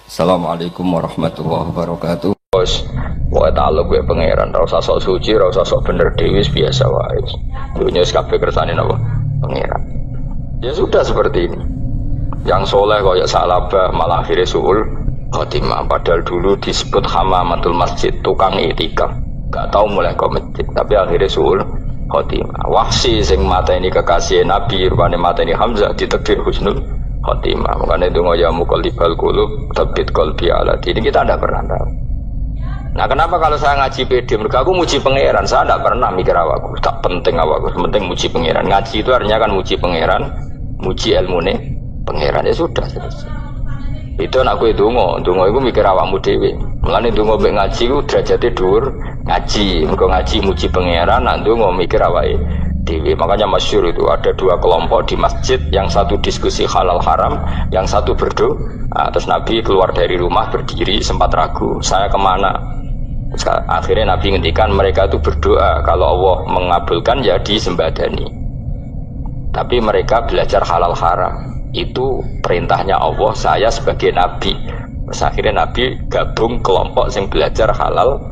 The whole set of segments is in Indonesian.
Assalamualaikum warahmatullahi wabarakatuh. Bos, wae taluk gue pangeran, ora usah sok suci, ora usah sok bener dewi, biasa wae. Dunia kabeh kersane napa? Pangeran. Ya sudah seperti ini. Yang soleh kaya salabah malah akhirnya suul khotimah. Padahal dulu disebut hamamatul masjid, tukang itikaf. Gak tahu mulai ke masjid, tapi akhirnya suul khotimah. Wahsi sing mateni kekasih Nabi, rupane mateni Hamzah ditakdir husnul khotimah. Makanya itu ya muqallibal qulub tsabbit qalbi ala dini. Kita tidak pernah tahu. Nah, kenapa kalau saya ngaji PD? Mereka aku muji pangeran, saya tidak pernah mikir awakku. Tak penting awakku, penting muji pangeran. Ngaji itu artinya kan muji pangeran, muji ilmu nih pangeran, ya sudah selesai. Itu anakku itu dongo itu mikir awakmu dewi. Mulane dongo mbek ngaji ku derajate dhuwur ngaji. Mergo ngaji muji pangeran, nak dongo mikir awake dewi. Makanya masyhur itu ada dua kelompok di masjid, yang satu diskusi halal haram, yang satu berdoa. Nah, terus Nabi keluar dari rumah berdiri sempat ragu, saya kemana? Akhirnya Nabi ngendikan mereka itu berdoa kalau Allah mengabulkan ya disembadani. Tapi mereka belajar halal haram. Itu perintahnya Allah, saya sebagai Nabi. Terus akhirnya Nabi gabung kelompok yang belajar halal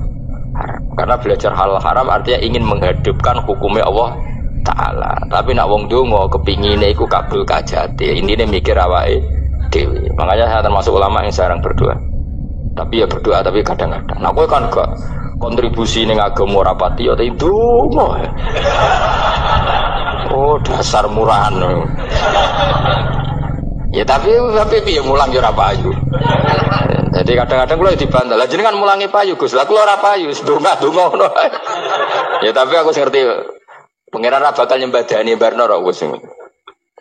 haram. Karena belajar halal haram artinya ingin menghidupkan hukumnya Allah Ta'ala. Tapi nak wong dongo kepinginnya iku kabul kajati. Intinya mikir awake dewi. Makanya saya termasuk ulama yang jarang berdoa. Tapi ya berdoa, tapi kadang-kadang. Nah, kowe kan gak kontribusi ning agama rapati ya itu mau. Oh, dasar murahan. Ya tapi piye mulang yo ora payu. Jadi kadang-kadang kula dibantah. Lah jenengan mulangi payu, Gus. Lah kula ora payu, donga-donga ngono. Ya tapi aku ngerti pangeran ra bakal nyembadani barno ra wis.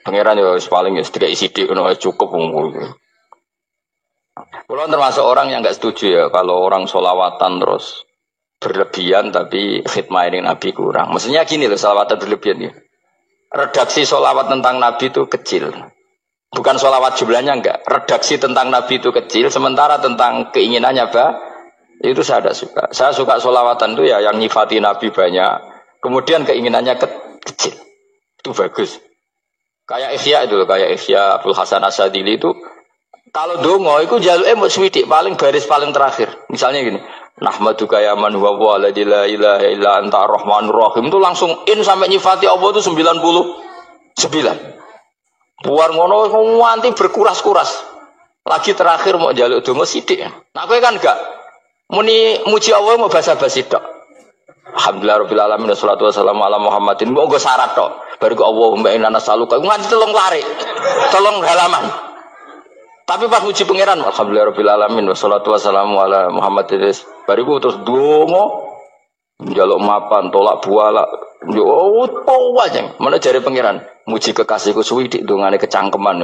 Pangeran yo paling wis dikai sithik ngono cukup ngono. Kalau termasuk orang yang nggak setuju ya kalau orang sholawatan terus berlebihan tapi khidmah ini Nabi kurang. Maksudnya gini loh, sholawatan berlebihan ya. Redaksi sholawat tentang Nabi itu kecil. Bukan sholawat jumlahnya enggak. Redaksi tentang Nabi itu kecil. Sementara tentang keinginannya itu saya tidak suka. Saya suka sholawatan itu ya yang nyifati Nabi banyak. Kemudian keinginannya kecil. Itu bagus. Kayak Ihya itu loh. Kayak Ihya Abdul Hasan Asadili itu. Kalau dongo itu jaluke mau swidik paling baris paling terakhir. Misalnya gini, nahmaduka ya man huwa wa la ilaha illa anta arrahmanur rahim itu langsung in sampai nyifati Allah itu 99. Buar ngono nganti berkuras-kuras. Lagi terakhir mau jaluk dongo sithik. Nah kowe kan enggak muni muji Allah mau basa-basi tok. Alhamdulillah rabbil alamin wassalatu wassalamu ala Muhammadin. Monggo syarat tok. Baru ke Allahumma inna nas'aluka nganti telung lari. Telung halaman. Tapi pas muji pangeran, alhamdulillah rabbil alamin wassalatu wassalamu ala Muhammadin. Bariku terus dongo njaluk mapan, tolak buala. Yo aja. Mana jare pangeran? Muji kekasihku suwi dik dongane kecangkeman.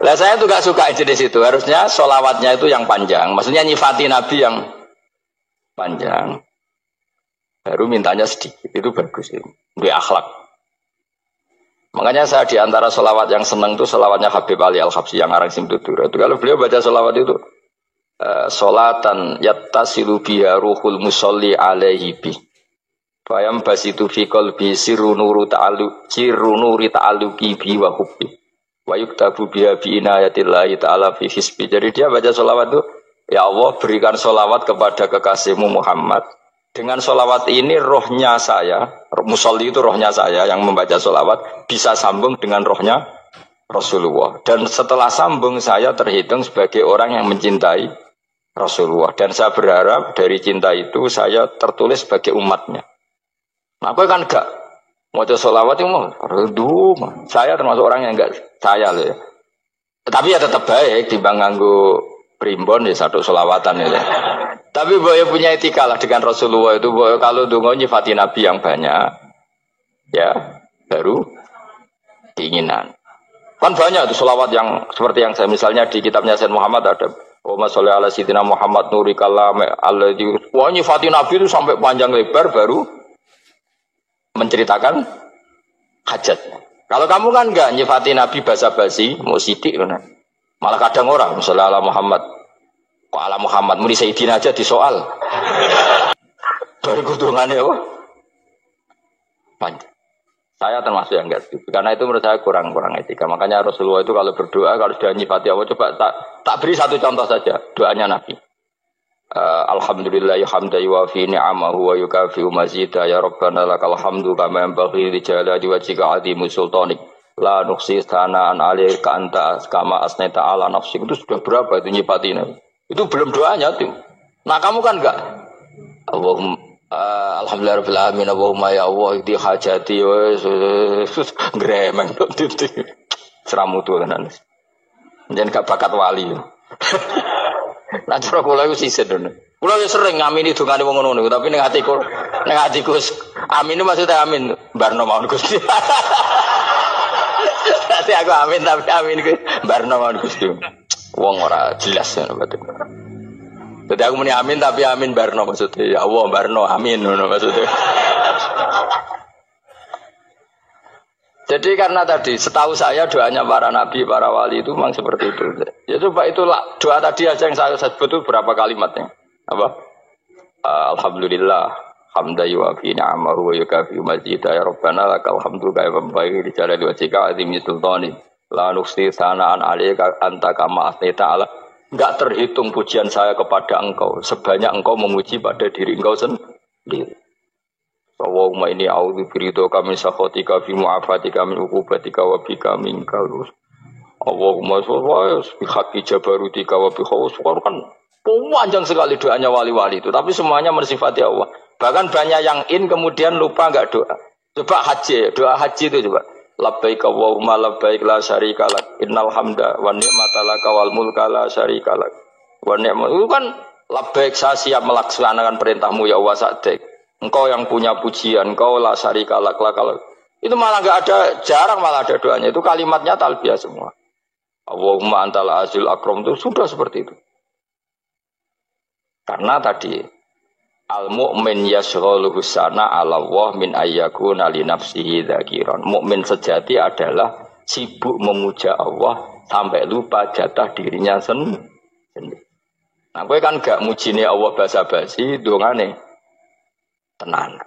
Lah saya tuh gak suka jenis itu. Harusnya sholawatnya itu yang panjang. Maksudnya nyifati Nabi yang panjang. Baru mintanya sedikit. Itu bagus itu. Di akhlak. Makanya saya diantara sholawat yang senang itu sholawatnya Habib Ali Al-Habsyi yang arang Simtutura. Itu kalau beliau baca sholawat itu sholatan yattasilu biha ruhul musolli alaihi bi fayam basitu fi qalbi sirru nuri ta'alluqi bi wa hubbi wa yuktabu biha bi inayatillahi ta'ala fi hisbi. Jadi dia baca sholawat itu, ya Allah berikan sholawat kepada kekasihmu Muhammad. Dengan sholawat ini rohnya saya, musolli itu rohnya saya yang membaca sholawat bisa sambung dengan rohnya Rasulullah. Dan setelah sambung saya terhitung sebagai orang yang mencintai Rasulullah. Dan saya berharap dari cinta itu saya tertulis sebagai umatnya. Nah aku kan enggak mau sholawat itu mau saya termasuk orang yang enggak saya loh ya. Tapi ya tetap baik dibanding nganggo primbon ya satu sholawatan ya. Tapi boleh punya etika lah dengan Rasulullah itu. Boleh kalau dongo nyifati Nabi yang banyak, ya baru keinginan. Kan banyak tuh sholawat yang seperti yang saya misalnya di kitabnya Sayyid Muhammad ada Allahumma sholli ala sayyidina Muhammad nuri kalam alladzi. Wah nyifati Nabi itu sampai panjang lebar baru menceritakan hajatnya. Kalau kamu kan enggak nyifati Nabi basa-basi, mau sidik kan. Malah kadang orang sholli ala Muhammad. Kok ala Muhammad muni Sayyidina aja disoal. Baru kudungannya apa? Panjang. Saya termasuk yang enggak setuju. Karena itu menurut saya kurang etika. Makanya Rasulullah itu kalau berdoa, kalau sudah nyifati Allah, coba tak beri satu contoh saja doanya Nabi. Alhamdulillah hamdan yuwafi ni'amahu wa yukafi'u mazida ya Rabbana lakal hamdu kama yanbaghi li jalali wajhika 'azimi sultanik la nuqsi sana'an 'alaika anta kama asnaita 'ala nafsik. Itu sudah berapa itu nyifatinya? Itu belum doanya tuh. Nah, kamu kan enggak Allahumma alhamdulillahirabbil alamin Allahumma ya Allah di hajati wes gremeng tuh seramu tuh tenan. Jangan gak bakat wali. Nah, cara kula iku sisih dene. Kula yo sering ngamini dongane wong ngono niku, tapi ning atiku amin maksudnya amin barno mawon Gusti. Dadi aku amin tapi amin ku barno mawon Gusti. Wong ora jelas ngono berarti. Dadi aku muni amin tapi amin barno maksudnya ya Allah barno amin ngono maksudnya. Jadi karena tadi setahu saya doanya para nabi, para wali itu memang seperti itu. Ya coba itulah doa tadi aja yang saya sebut itu berapa kalimatnya? Apa? Alhamdulillah hamdan yuwafi ni'amahu wa yukafi'u mazidah ya Rabbana lakal hamdu kama yanbaghi li jalali wajhika 'azimi sultani la nuqsi sana'an 'alaika anta kama asnaita 'ala. Enggak terhitung pujian saya kepada engkau sebanyak engkau memuji pada diri engkau sendiri. Allahumma inni a'udzu biridhoka min sakhatika fi mu'afatika min uqubatika wa bika minkal. Allahumma sholli bi haqqi jabarutika wa bi khawfika kan panjang sekali doanya wali-wali itu, tapi semuanya mensifati Allah. Bahkan banyak yang kemudian lupa enggak doa. Coba haji, doa haji itu coba. Labbaik Allahumma labbaik la syarika lak innal hamda wan ni'mata laka wal mulka la syarika lak. Wa ni'mat itu kan labbaik saya siap melaksanakan perintahmu ya Allah sa'dik. Engkau yang punya pujian, engkau la syarika lak. Itu malah enggak ada, jarang malah ada doanya. Itu kalimatnya talbiyah semua. Allahumma antal azil akram itu sudah seperti itu. Karena tadi al-mu'min yashghaluhu sana 'ala Allah min ayyakuna li nafsihi dzakiran. Mukmin sejati adalah sibuk memuja Allah sampai lupa jatah dirinya sendiri. Nah, kowe kan gak mujine Allah basa-basi, dongane tenan.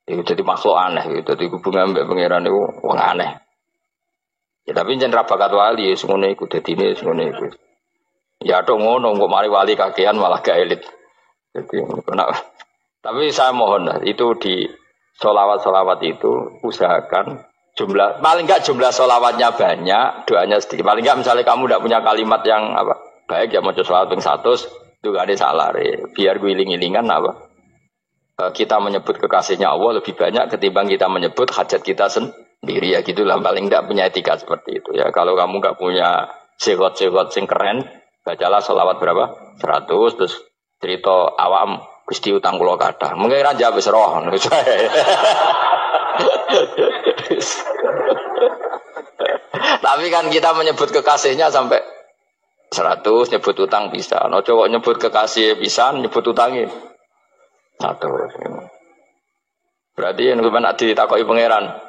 Itu jadi makhluk aneh gitu. Jadi hubungan mbek pangeran itu wong aneh. Ya tapi jangan bakat wali ngono iku dadine ngono iku. Ya tok ngono kok mari wali kakean malah gak elit. Jadi tapi saya mohon itu di sholawat itu usahakan jumlah paling enggak jumlah sholawatnya banyak, doanya sedikit. Paling enggak misalnya kamu tidak punya kalimat yang apa baik ya mau sholawat ping 100 itu gak ada salah biar guling-gilingan apa. Kita menyebut kekasihnya Allah lebih banyak ketimbang kita menyebut hajat kita sendiri ya gitulah, paling tidak punya etika seperti itu ya. Kalau kamu nggak punya segot-segot sing keren, bacalah sholawat berapa 100 terus cerita awam Gusti utang kula kathah mengira jawab wis roh. Tapi kan kita menyebut kekasihnya sampai 100 nyebut utang bisa. No cowok nyebut kekasih pisan nyebut utangnya satu. Berarti yang sampean ditakoki pangeran,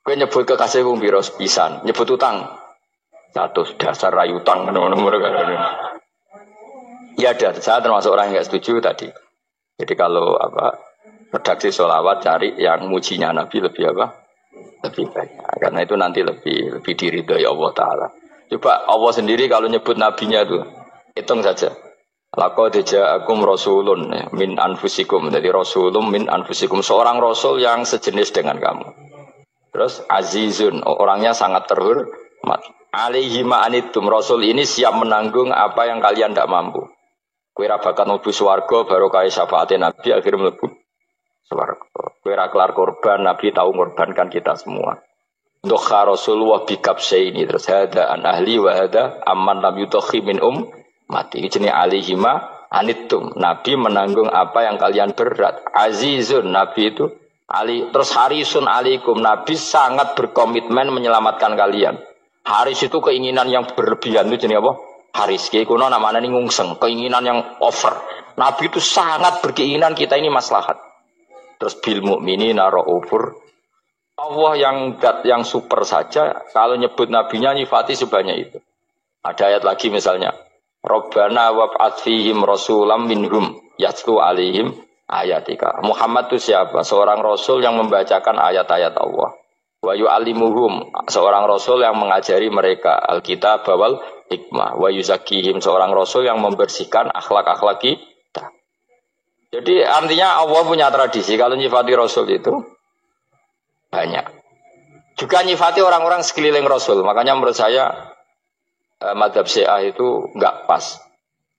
kowe nyebut kekasihku piro pisan, nyebut utang 100 dasar rayu utang ngono-ngono kan. Ya ada, saya termasuk orang yang enggak setuju tadi. Jadi kalau apa redaksi sholawat cari yang mujinya Nabi lebih apa? Lebih banyak. Karena itu nanti lebih diridhoi Allah Taala. Coba Allah sendiri kalau nyebut nabinya itu hitung saja. Laqad ja'akum rasulun min anfusikum. Jadi rasulun min anfusikum, seorang rasul yang sejenis dengan kamu. Terus azizun, orangnya sangat terhormat. Alaihi ma'anitum, rasul ini siap menanggung apa yang kalian tidak mampu. Kowe ra bakal mlebu swarga barokah syafaate Nabi akhir mlebu swarga. Kowe ra kelar korban, Nabi tahu mengorbankan kita semua. Dokha Rasulullah bikabsya ini terus ada an ahli wa ada amman lam yudokhi min mati. Ini alihima anitum. Nabi menanggung apa yang kalian berat. Azizun, Nabi itu ali terus harisun alaikum. Nabi sangat berkomitmen menyelamatkan kalian. Haris itu keinginan yang berlebihan itu jenis apa? Haris, kiai kuno namanya ini ngungseng, keinginan yang over. Nabi itu sangat berkeinginan kita ini maslahat. Terus bil mukminina raufur. Allah yang super saja kalau nyebut nabinya nyifati sebanyak itu. Ada ayat lagi misalnya, Rabbana wab'ats fihim rasulam minhum yatlu alaihim ayatika. Muhammad itu siapa? Seorang rasul yang membacakan ayat-ayat Allah. Wa yu'allimuhum, seorang rasul yang mengajari mereka alkitab wal hikmah. Wa yuzakkihim, seorang rasul yang membersihkan akhlak-akhlak kita. Jadi artinya Allah punya tradisi kalau nyifati rasul itu banyak. Juga nyifati orang-orang sekeliling rasul. Makanya menurut saya madzhab Syiah itu enggak pas.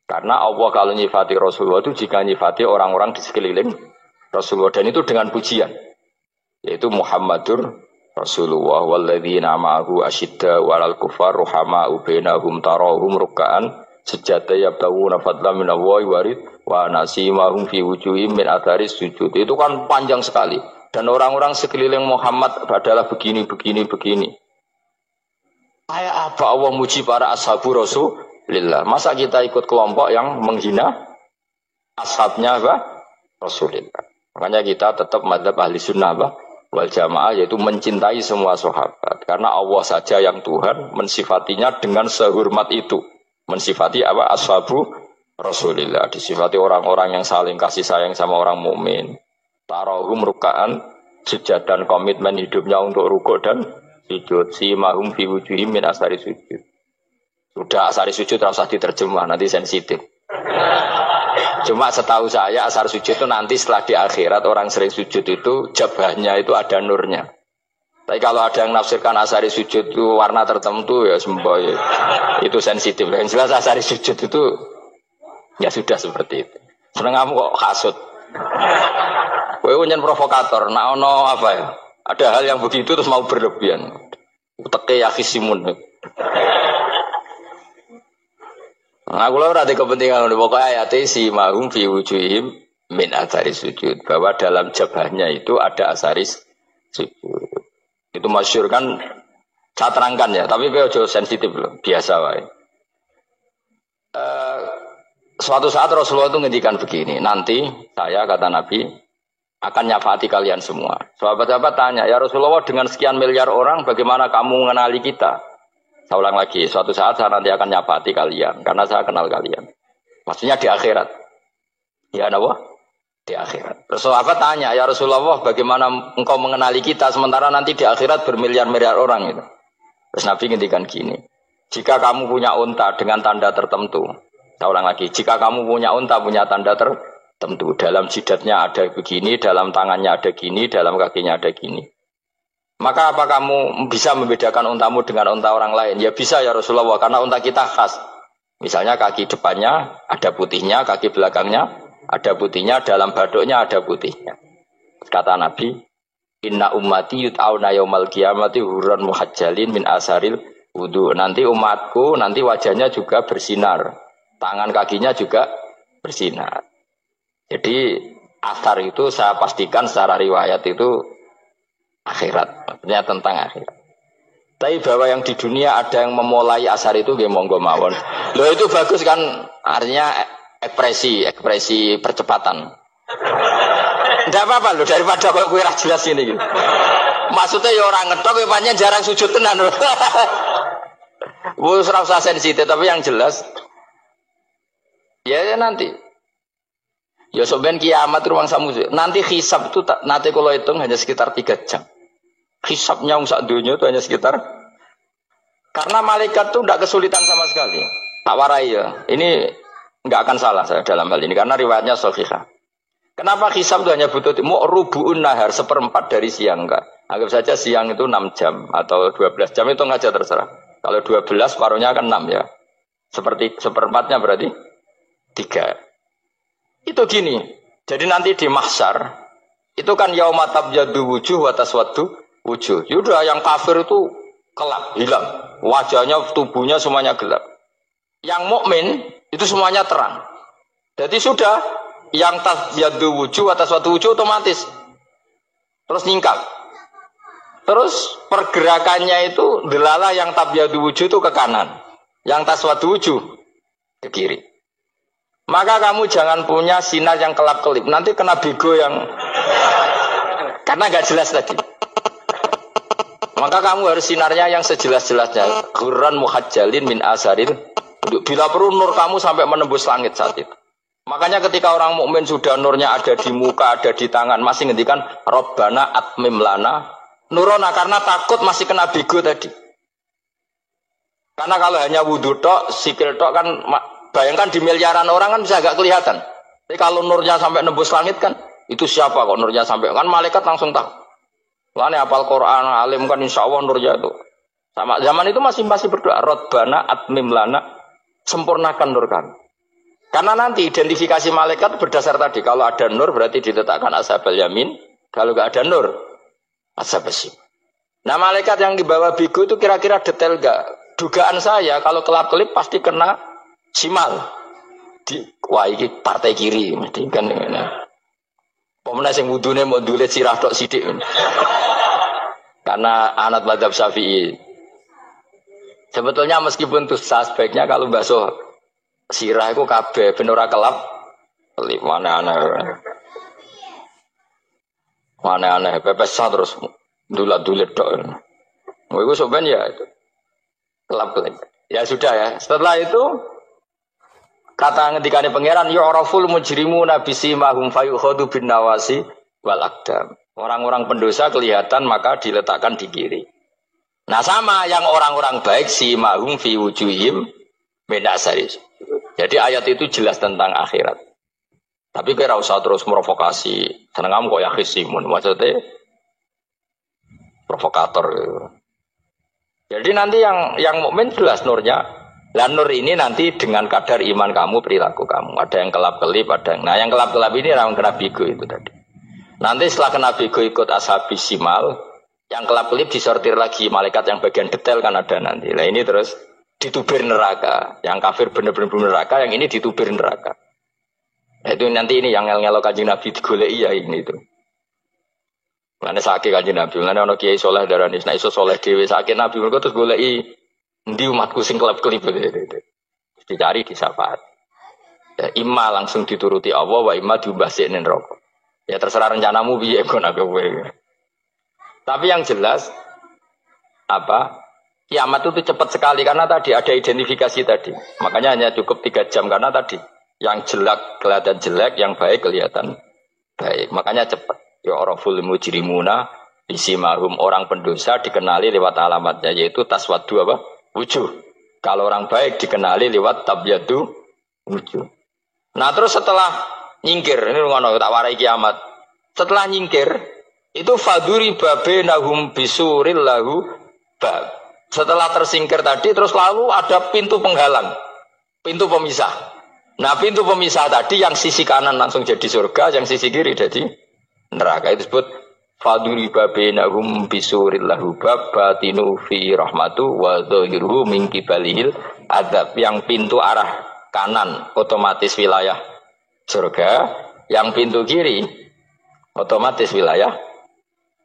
Karena Allah kalau nyifati Rasulullah itu jika nyifati orang-orang di sekeliling Rasulullah, dan itu dengan pujian. Yaitu Muhammadur Rasulullah walladzina ma'ahu asyidda 'alal kuffar ruhama'u bainahum tarahum ruk'an sujada yabtaguna fadlan minallahi warid wa nasimahum fi wujuhihim min atharis sujud. Itu kan panjang sekali. Dan orang-orang sekeliling Muhammad adalah begini. Kayak apa Allah muji para ashabu Rasulillah? Masa kita ikut kelompok yang menghina ashabnya Rasulillah? Makanya kita tetap madzhab ahli sunnah wal jamaah, yaitu mencintai semua sahabat. Karena Allah saja yang Tuhan mensifatinya dengan sehormat itu. Mensifati ashabu Rasulillah. Disifati orang-orang yang saling kasih sayang sama orang mukmin. Tarahum ruk'an, sujud dan komitmen hidupnya untuk rukuk dan sujud. Simahum fi wujuhihim min asari sujud. Sudah asari sujud tidak usah diterjemah, nanti sensitif. Cuma setahu saya asar sujud itu nanti setelah di akhirat orang sering sujud itu jabahnya itu ada nurnya. Tapi kalau ada yang nafsirkan asari sujud itu warna tertentu ya semboy. Itu sensitif. Yang jelas asari sujud itu ya sudah seperti itu. Seneng kamu kok kasut. Kowe nyen provokator, nak ono apa ya? Ada hal yang begitu terus mau berlebihan. Uteke ya khisimun. Nah, kula ora ada kepentingan pokoknya ayat si mahum fi wujuhim min athari sujud, bahwa dalam jabahnya itu ada asaris sujud. Itu masyhur kan, saya terangkan ya, tapi kowe aja sensitif loh, biasa wae. Suatu saat Rasulullah itu ngendikan begini, nanti saya kata Nabi akan nyafati kalian semua. Sahabat-sahabat tanya, ya Rasulullah dengan sekian miliar orang bagaimana kamu mengenali kita? Saya ulang lagi, suatu saat saya nanti akan nyafati kalian karena saya kenal kalian. Maksudnya di akhirat. Ya Allah, di akhirat. Terus sahabat tanya, ya Rasulullah bagaimana engkau mengenali kita sementara nanti di akhirat bermiliar-miliar orang itu? Terus Nabi ngendikan gini, jika kamu punya unta dengan tanda tertentu, saya ulang lagi, jika kamu punya unta punya tanda tertentu, dalam jidatnya ada begini, dalam tangannya ada gini, dalam kakinya ada gini, maka apa kamu bisa membedakan untamu dengan unta orang lain? Ya bisa ya Rasulullah, karena unta kita khas. Misalnya kaki depannya ada putihnya, kaki belakangnya ada putihnya, dalam baduknya ada putihnya. Kata Nabi, inna ummati yut'auna yaumal qiyamati hurran muhajjalin min asaril wudu. Nanti umatku nanti wajahnya juga bersinar, tangan kakinya juga bersinar. Jadi asar itu saya pastikan secara riwayat itu akhirat, maksudnya tentang akhirat. Tapi bahwa yang di dunia ada yang memulai asar itu nggih monggo mawon. Loh itu bagus kan, artinya ekspresi percepatan. Tidak apa-apa loh, daripada kok kowe ora jelas ini gitu. Maksudnya ya orang ngetok ya panjang jarang sujud tenan. Wes ora usah sensitif, tapi yang jelas ya nanti. Ya soben kiamat ruang samu. Nanti hisab itu nanti kalau hitung hanya sekitar 3 jam. Hisabnya sak dunia itu hanya sekitar, karena malaikat itu tidak kesulitan sama sekali. Tak warai ya. Ini nggak akan salah saya dalam hal ini karena riwayatnya sahihah. Kenapa hisab itu hanya butuh rubu'un nahar, 1/4 dari siang enggak? Anggap saja siang itu 6 jam atau 12 jam itu aja terserah. Kalau 12 paruhnya kan 6 ya. Seperti 1/4-nya berarti 3. Itu gini. Jadi nanti di mahsyar itu kan yauma tabyaddu wujuh wa taswaddu wujuh. Yaudah yang kafir itu kelap, hilang. Wajahnya, tubuhnya semuanya gelap. Yang mukmin itu semuanya terang. Jadi sudah yang tabyaddu wujuh wa taswaddu wujuh otomatis terus nyingkap. Terus pergerakannya itu delala yang tabyaddu wujuh itu ke kanan, yang taswaddu wujuh ke kiri. Maka kamu jangan punya sinar yang kelap-kelip. Nanti kena bego yang karena nggak jelas tadi. Maka kamu harus sinarnya yang sejelas-jelasnya. Hurran muhajjalin min asaril. Bila perlu nur kamu sampai menembus langit saat itu. Makanya ketika orang mukmin sudah nurnya ada di muka, ada di tangan, masih ngendikan Rabbana atmim lana Nurona karena takut masih kena bigo tadi. Karena kalau hanya wudhu tok, sikil tok kan, bayangkan di miliaran orang kan bisa agak kelihatan. Tapi kalau nurnya sampai nembus langit kan, itu siapa kok nurnya sampai, kan malaikat langsung tahu. Lani hafal Quran, alim kan insya Allah nurnya itu. Sama zaman itu masih berdoa, Rabbana atmim lana, sempurnakan nur kami. Karena nanti identifikasi malaikat berdasar tadi, kalau ada nur berarti diletakkan ashabal yamin, kalau nggak ada nur, ashabal shim. Nah malaikat yang dibawa bigo itu kira-kira detail gak? Dugaan saya kalau kelap-kelip pasti kena simal. Wah ini partai kiri mesti kan. Pemenang yang wudhunya mau dulit sirah tok sidik. Karena anak madzhab Syafi'i. Sebetulnya meskipun itu sebaiknya kalau basuh sirah itu kabeh ben ora kelap. Mana aneh pepesan terus dulat-dulit tok. Oh itu sebenarnya ya itu. Kelap-kelip. Ya sudah ya. Setelah itu kata ngendikane pangeran yu'raful mujrimuna bisimahum fayukhadu bin nawasi wal aqdam. Orang-orang pendosa kelihatan maka diletakkan di kiri. Nah sama yang orang-orang baik simahum fi wujuhim min asaris. Jadi ayat itu jelas tentang akhirat. Tapi kira usah terus merovokasi. Seneng kamu kok ya khisimun maksudnya provokator gitu. Jadi nanti yang mukmin jelas nurnya. Lah nur ini nanti dengan kadar iman kamu, perilaku kamu. Ada yang kelap-kelip, ada yang... Nah yang kelap-kelip ini yang kena bigo itu tadi. Nanti setelah kena bigo ikut ashabis simal, yang kelap-kelip disortir lagi malaikat yang bagian detail kan ada nanti. Nah ini terus ditubir neraka. Yang kafir benar-benar neraka, yang ini ditubir neraka. Nah, itu nanti ini yang ngel-ngelok kanjeng Nabi digoleki ya ini itu. Mana sakit kanjeng Nabi, mana ono kiai soleh darani, nah iso soleh dewi sakit Nabi, mereka terus goleki ndi umatku sing kelap-kelip itu. Dicari di syafaat. Ya, imma langsung dituruti Allah, wa imma diumbasik ning neraka. Ya terserah rencanamu piye kono kowe. Tapi yang jelas apa? Kiamat itu cepat sekali karena tadi ada identifikasi tadi. Makanya hanya cukup 3 jam karena tadi yang jelek kelihatan jelek, yang baik kelihatan baik. Makanya cepat. Ya oraful mujrimuna bisimahum, orang pendosa dikenali lewat alamatnya yaitu taswadu apa? Wujuh. Kalau orang baik dikenali lewat tabyadu wujuh. Nah terus setelah nyingkir, ini ngono tak warai kiamat. Setelah nyingkir itu faduri babenahum bisuril lahu bab. Setelah tersingkir tadi terus lalu ada pintu penghalang, pintu pemisah. Nah pintu pemisah tadi yang sisi kanan langsung jadi surga, yang sisi kiri jadi neraka. Itu disebut faduri babenahum bisuril lahu bab batinu fi rahmatu wa dhahiruhu min kibalihil adab. Yang pintu arah kanan otomatis wilayah surga, yang pintu kiri otomatis wilayah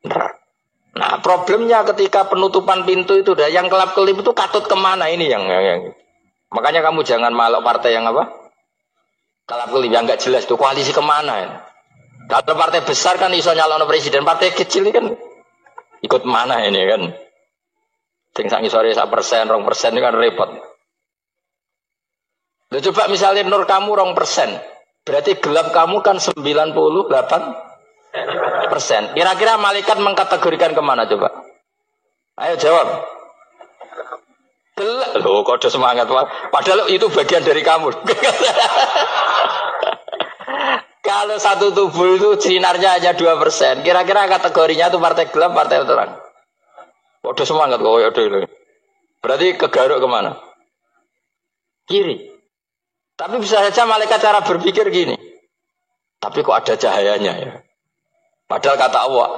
neraka. Nah problemnya ketika penutupan pintu itu dah yang kelap-kelip itu katut kemana ini yang makanya kamu jangan malok partai yang apa kelap-kelip yang nggak jelas itu koalisi kemana ya. Kalau partai besar kan iso nyalon presiden, partai kecil ini kan ikut mana ini kan? Sing sak ngisore 1%, 2% ini kan repot. Loh, coba misalnya nur kamu 2%, berarti gelap kamu kan 98%. Kira-kira malaikat mengkategorikan kemana coba? Ayo jawab. Gelap. Loh, kode semangat Pak. Padahal itu bagian dari kamu. Kalau satu tubuh itu sinarnya hanya 2%, kira-kira kategorinya itu partai gelap, partai terang. Waduh semangat kok, waduh. Berarti kegaruk kemana? Kiri. Tapi bisa saja malaikat cara berpikir gini. Tapi kok ada cahayanya ya? Padahal kata Allah,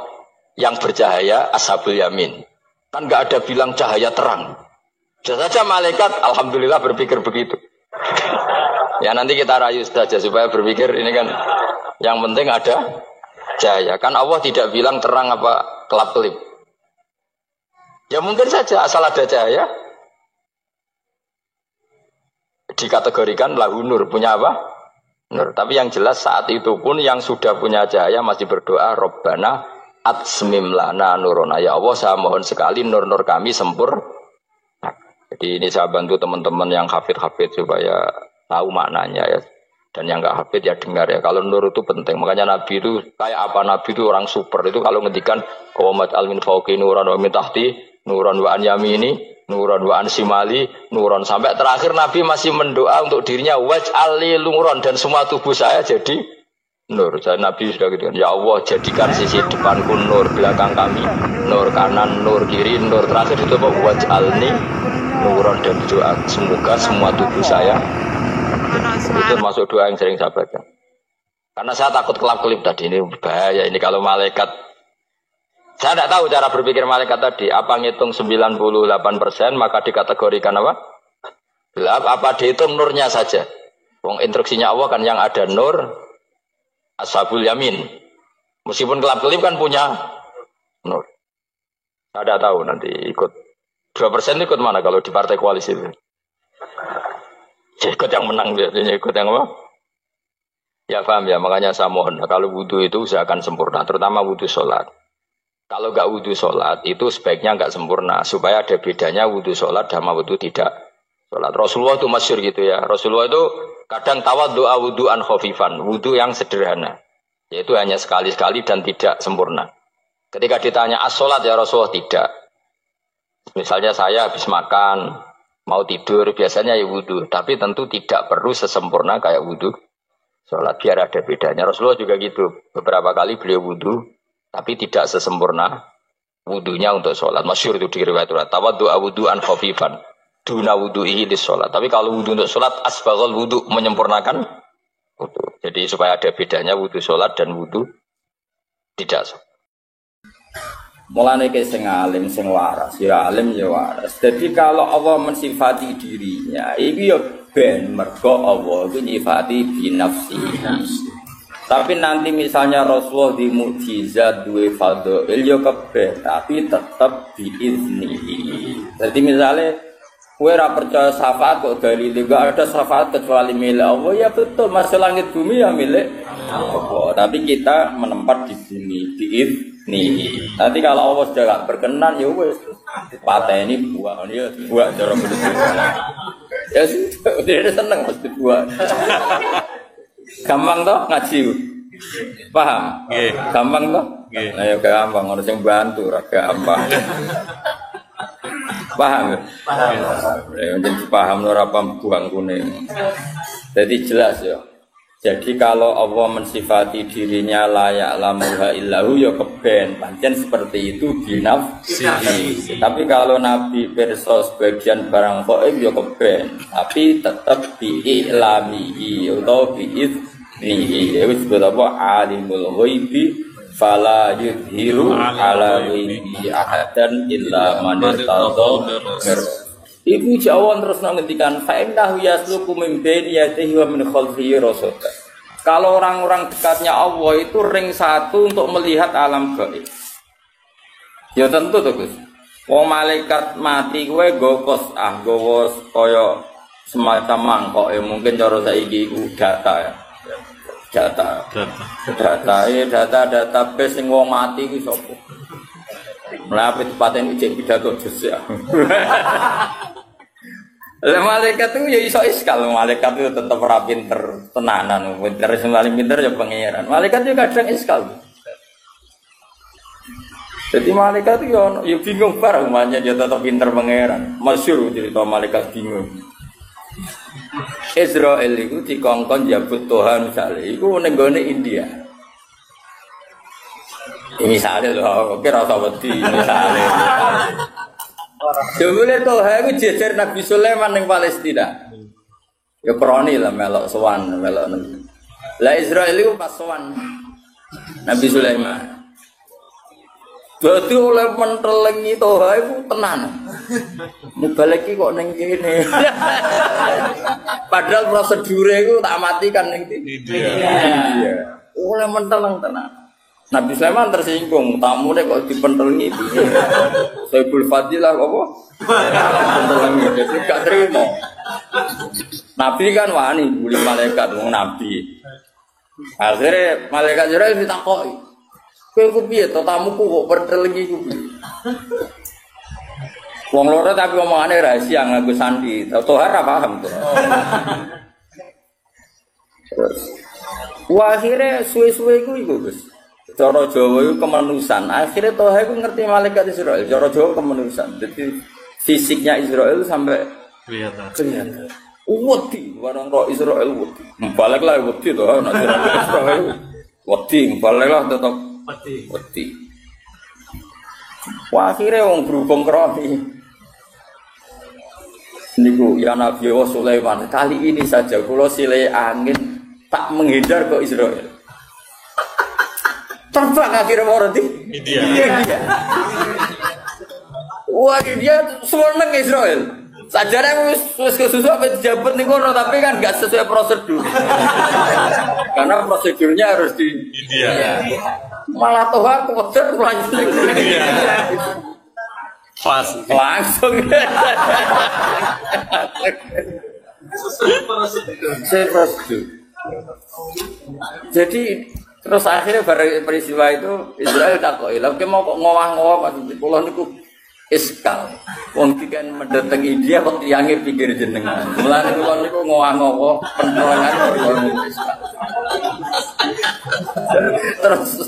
yang bercahaya ashabul yamin. Kan nggak ada bilang cahaya terang. Bisa saja malaikat, alhamdulillah berpikir begitu. Ya nanti kita rayu saja supaya berpikir ini kan yang penting ada cahaya. Kan Allah tidak bilang terang apa kelap-kelip. Ya mungkin saja asal ada cahaya dikategorikan lahu nur, punya apa? Nur. Tapi yang jelas saat itu pun yang sudah punya cahaya masih berdoa Rabbana atsmim lana nurona. Ya Allah saya mohon sekali nur-nur kami sempurna. Jadi ini saya bantu teman-teman yang hafid-hafid supaya tahu maknanya ya. Dan yang nggak hafid ya dengar ya. Kalau nur itu penting. Makanya Nabi itu kayak apa? Nabi itu orang super. Itu kalau ngendikan qawamat al min fauqi nuran wa min tahti nuran wa an yamini nuran wa an simali nuran, sampai terakhir Nabi masih mendoa untuk dirinya waj'al li nuran, dan semua tubuh saya jadi nur. Jadi Nabi sudah gitu kan, ya Allah jadikan sisi depanku nur, belakang kami nur, kanan nur, kiri nur, terakhir itu waj'alni nuran, dan doa semoga semua tubuh saya. Itu masuk doa yang sering saya baca. Karena saya takut kelap-kelip tadi, ini bahaya ini kalau malaikat. Saya tidak tahu cara berpikir malaikat tadi. Apa ngitung 98% maka dikategorikan apa? Gelap. Apa dihitung nurnya saja? Wong instruksinya Allah kan yang ada nur ashabul yamin. Meskipun kelap-kelip kan punya nur. Saya tidak tahu nanti ikut 2% ikut mana kalau di partai koalisi itu. Ikut yang menang biasanya, ikut yang apa? Ya paham ya, makanya saya mohon. Kalau wudhu itu usahakan sempurna, terutama wudhu sholat. Kalau nggak wudhu sholat itu sebaiknya nggak sempurna, supaya ada bedanya wudhu sholat sama wudhu tidak sholat. Rasulullah itu masyhur gitu ya. Rasulullah itu kadang tawaddu'a wudhu'an khafifan, wudhu yang sederhana, yaitu hanya sekali-sekali dan tidak sempurna. Ketika ditanya as-sholat ya Rasulullah, tidak. Misalnya saya habis makan, mau tidur, biasanya ya wudhu, tapi tentu tidak perlu sesempurna kayak wudhu sholat, biar ada bedanya. Rasulullah juga gitu, beberapa kali beliau wudhu tapi tidak sesempurna wudunya untuk sholat. Masyhur itu di riwayat tawaddu'a wudhu'an khafifan duna wudhu'ihi lis sholat. Tapi kalau wudhu untuk sholat asbaghal wudhu, menyempurnakan wudhu. Jadi supaya ada bedanya wudhu sholat dan wudhu tidak sholat. Mulane ke sing alim sing waras, ya alim ya waras. Jadi kalau Allah mensifati dirinya, iki ya ben mergo Allah itu nyifati bi nafsihi. Tapi nanti misalnya Rasulullah di mukjizat duwe fadhil ya keben, tapi tetap biiznihi. Jadi misalnya kowe ora percaya syafaat kok dari enggak ada syafaat kecuali milik Allah, ya betul, masa langit bumi ya milik Allah. Tapi kita menempat di bumi biiznihi. Nanti kalau Allah sudah enggak berkenan ya wis pateni buang ya buang cara bener. Ya sudah, dia seneng mesti buang. Gampang toh ngaji, paham? Gampang toh? Ayo gampang, harus yang bantu, gampang. Paham? Paham. Jadi paham nur apa buang kuning. Jadi jelas ya. Jadi kalau Allah mensifati dirinya layak lamuha illahu ya keben, pancen seperti itu binafsihi. Tapi kalau Nabi perso sebagian barang gaib ya keben, tapi tetap bi'ilamihi atau bi'iznihi. Ya disebut apa? Alimul ghaibi fala yudhiru ala ghaibi ahadan illa man irtada. Ibu Jawa terus ngendikan fa'innahu yasluku min baini yadihi wa min khalfihi rasada. Kalau orang-orang dekatnya Allah itu ring satu untuk melihat alam gaib. Ya tentu tuh Gus. Wong malaikat mati kowe nggo nggawa kaya semacam mangkok mungkin cara saiki iku data ya. Data base sing wong mati ku sapa? Mlaku tepaten ijek pidato Gus ya. Malaikat itu ya iso iskal, malaikat itu tetap ora pinter tenanan, pinter sing paling pinter ya pangeran. Malaikat juga kadang iskal. Jadi malaikat itu ya bingung bareng, makanya dia tetap pinter pangeran. Masyhur cerita malaikat bingung. Israel itu dikongkon jabut Tuhan misalnya, itu ning gone India. Misalnya loh, kira rasa wedi misalnya. Jebule Tuhan itu jejer Nabi Sulaiman ning Palestina. Ya kroni lah melok sowan, melok. Lah Israel itu pas sowan Nabi Sulaiman. Dadi oleh mentelengi Tuhan itu tenan. Mubalek iki kok ning kene. Padahal prosedure iku tak matikan ning Iya. Oleh menteleng tenan. Nabi Sulaiman tersinggung, tamune kok dipentelengi itu. Saibul Fadilah apa? Pentelengi, jadi gak terima. Nabi kan wani bully malaikat, wong Nabi. Akhirnya malaikat Jibril ditakoki. Kowe ku piye to tamuku kok pentelengi ku piye? Wong loro tapi omongane rahasia nganggo sandi. Tohar ora paham to. Akhirnya suwe-suwe iku Gus. Cara Jawa itu kemanusan. Akhirnya Toha itu ngerti malaikat Israel. Cara Jawa kemanusan. Jadi fisiknya Israel sampai kelihatan. Wedi, warang roh Israel wedi. Baliklah wedi toh, nak Israel wedi, baliklah tetap wedi. Akhirnya orang berhubung kerani. Niku ya Nabi Sulaiman kali ini saja kalau silai angin tak menghindar ke Israel. Terbang akhirnya orang di India. Wah dia seneng Israel. Sajarnya wis kesusu apa jabat nih kono tapi kan nggak sesuai prosedur. Karena prosedurnya harus di India. Malah toh aku wajar lanjut. Pas langsung. Sesuai prosedur. Jadi terus akhirnya peristiwa itu Israel takoi, lagi mau kok ngowah-ngowah maksudnya pulau niku iskal. Wong tikan mendatang India kok tiangnya pikir jenengan. Mulane pulau niku ngowah-ngowah penerangan iskal. Terus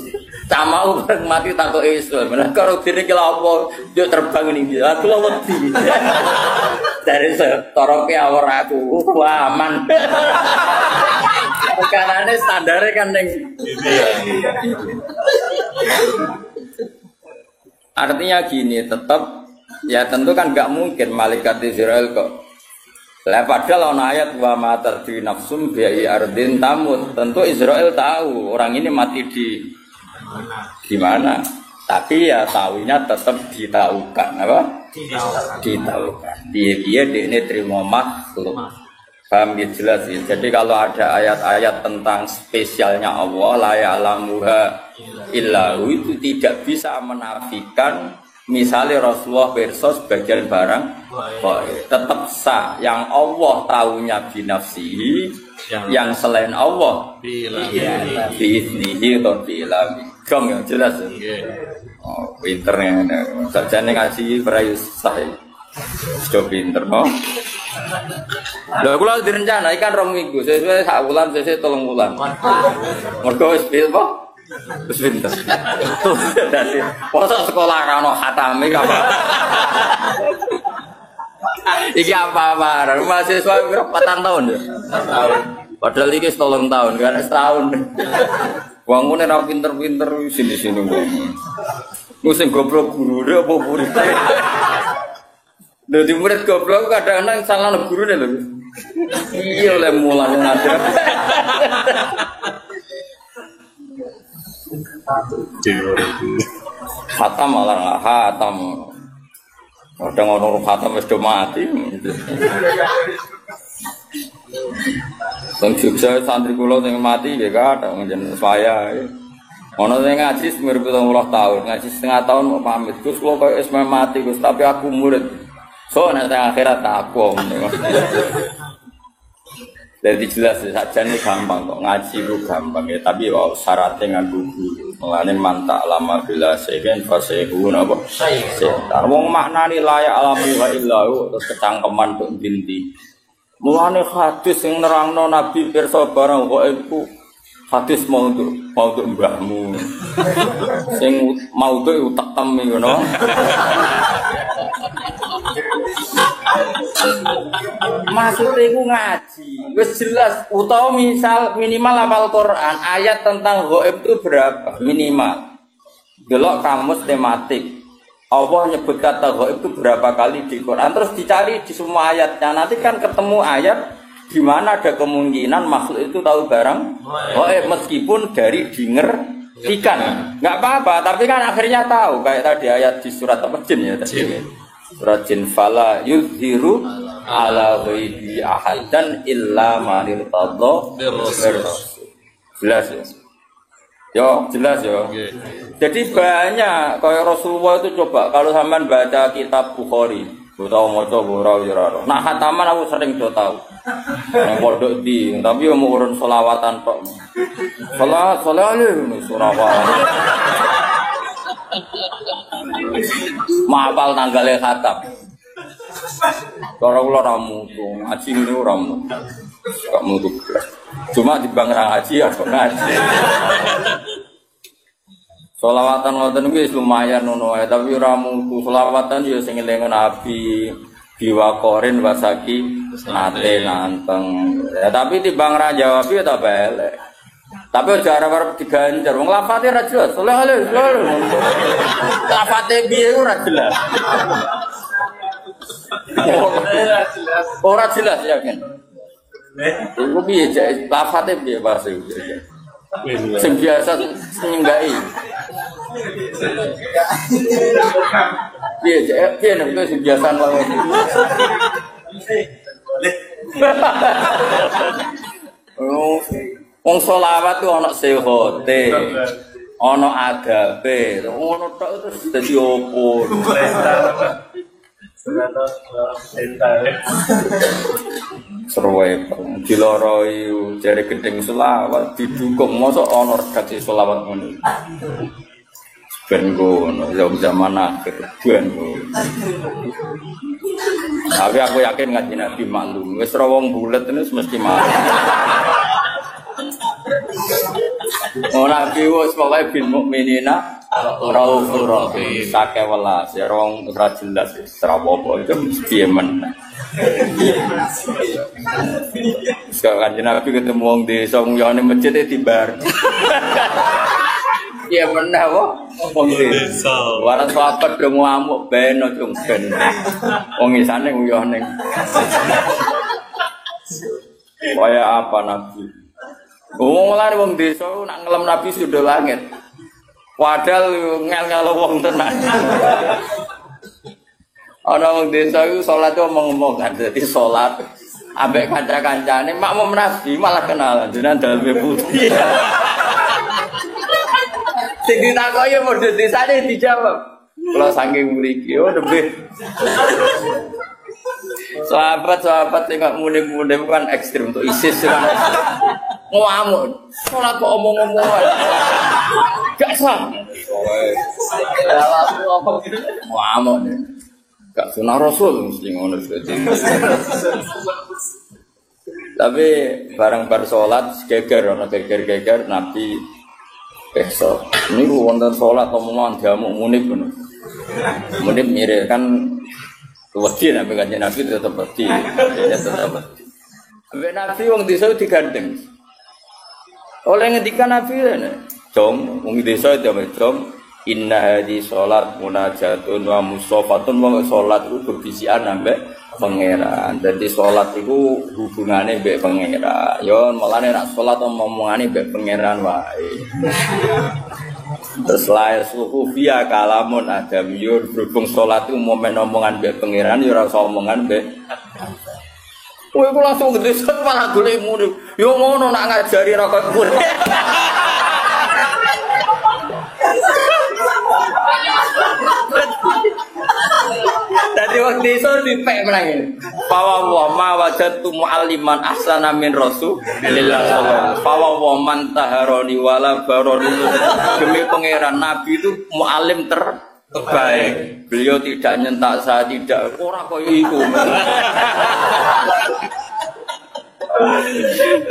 camau mati takoi Israel. Benar kalau dene ki apa yo terbang ning India. Aku wedi. Dari setoroke awor aku aman. Karena standarnya kan neng. Artinya gini, tetap ya tentu kan nggak mungkin malaikat Israel kok. Lah padahal ana ayat wa matar di nafsum biai ardin tamut. Tentu Israel tahu orang ini mati di mana. Tapi ya tahunya tetap ditahukan apa? Ditahukan. Dia ini terima makhluk. Paham ya jelas ya. Jadi kalau ada ayat-ayat tentang spesialnya Allah la ya'lamuha illahu itu tidak bisa menafikan misalnya Rasulullah versus bagian barang tetap sah yang Allah tahunya binafsihi yang selain Allah biiznihi atau biilami gong yang jelas ya. Oh pinternya sajane ngaji prayus sah sudah pinter no. Lha kula direncana ikan 2 minggu, sesuai sak wulan, sesuai 3 wulan. Mergo wis pinter. Wis pinter. Dadi poso sekolah ra ono khatame apa. Iki apa-apa, mahasiswa berapa 4 tahun ya? Padahal iki 3 tahun, kan setahun. Wong ngene ra pinter-pinter sini-sini wong. Sing goblok guru apa murid. Lho di murid goblok kadang-kadang salah nang gurune lho. Iya oleh mulang ngajar. Khatam malah khatam. Kadang orang khatam wis do mati. Wong Jogja santri kula sing mati nggih kadang jeneng saya. Ono sing ngaji 20 tahun, ngaji setengah tahun mau pamit. Gus kula koyo wis mati Gus, tapi aku murid. So nanti akhirat aku. Jadi jelas saja nih gampang kok ngaji itu gampang ya. Tapi wow, syaratnya nganggo guru. Mulane mantak lama bila segen fasihun apa? Setar. Wong maknani layak alami wa illahu terus kecangkeman tok binti. Mulane hadis sing nerangno Nabi pirsa barang kok iku hadis maudhu mbahmu. Sing maudhu utekem ngono. Maksudnya itu ngaji, wis jelas. Utawa misal minimal hafal Quran, ayat tentang ghaib itu berapa minimal. Delok kamus tematik, Allah nyebut kata ghaib itu berapa kali di Quran. Terus dicari di semua ayatnya. Nanti kan ketemu ayat di mana ada kemungkinan makhluk itu tahu barang ghaib meskipun dari dengertikan. Nggak apa-apa, tapi kan akhirnya tahu. Kayak tadi ayat di surat apa jin ya tadi. Surat jin fala yuzhiru ala ghaibi ahadan illa man irtadha jelas ya. Yo jelas ya. Jadi banyak kayak Rasulullah itu coba kalau sampean baca kitab Bukhari, tahu maca ora ora. Nah khataman aku sering do tahu. Nang pondok di, tapi yo mau urun selawatan tok. Salat ini Surabaya. Mapal tanggalnya khatam. Kalau kula ramu tuh ngaji niku ramu. Kok mutu. Cuma di bang ngaji ya kok ngaji. Sholawatan ngoten kuwi lumayan ngono ae, tapi ora mutu. Sholawatan ya sing eling Nabi biwakorin wasaki nate nanteng. Ya tapi timbang ra jawab ya ta elek. Tapi aja arep diganjar. Wong lafate ra jelas. Lafate piye ora jelas. Ora jelas ya kan. Iku piye cek lafate piye bahasa iku. Sing biasa nyenggai. Piye cek piye nek sing biasa wae. Wong selawat ku ana sehote. Ana adabe. Ngono tok terus dadi opo. Seruwe diloroi jare gedeng selawat didukung mosok ana redaksi selawat ngono. Ben ngono zaman akhir ben ngono. Tapi aku yakin ngaji Nabi maklum. Wis ora wong bulet wis mesti maklum. Ora piwus pokoke bil mukminina raufur rahim sake welas ya rong ora jelas ora apa-apa itu piye men. Sekarang Nabi ketemu wong desa nguyone masjid dibar. Iya bener kok wong desa. Waras sahabat do ngamuk ben ojo ben. Wong isane nguyone. Kaya apa Nabi? Wong lari wong desa nak ngelem Nabi sudah langit. Padahal ngel-ngel wong tenan. Ana wong desa iku salat omong-omong kan dadi salat ambek kanca-kancane makmum Nabi malah kenalan jenengan daleme putih. Sing ditakoki modho desane dijawab. Kula saking mriki lebih. Sahabat-sahabat sing muni-muni kan ekstrem untuk ISIS kan. Ngamuk, salat kok omong-omongan. Gak sah. Ngamuk. Gak sunah Rasul mesti ngono seperti. Tapi bareng-bar salat geger ana geger-geger Nabi besok. Niku wonten salat omongan diamuk munib ngono. Munib mirip kan wedi nek kanjeng Nabi tetep wedi. Ya tetep wedi. Ambek Nabi wong desa digandeng. Oleh ngendikan Nabi rene, "Jom, wong desa itu jom, inna hadhi sholat munajatun wa musofatun wa sholat itu berbisian ambek pangeran." Jadi sholat itu hubungannya ambek pangeran. Yo malane nek sholat omongane ambek pangeran wae. Terus lahir suhu via kalamun adamiyun berhubung sholat itu momen omongan ambek pangeran yo ora usah omongan ambek. Kowe kok langsung gede set malah golek murid. Yo ngono nak ngajari ra kok murid. Dadi waktu itu dipek menang. Fawa wa ma wajadtu mualliman ahsana min rasulillah sallallahu. Fawa wa man taharoni wala baroni. Demi pangeran Nabi itu muallim terbaik. Beliau tidak nyentak saya tidak ora koyo iku.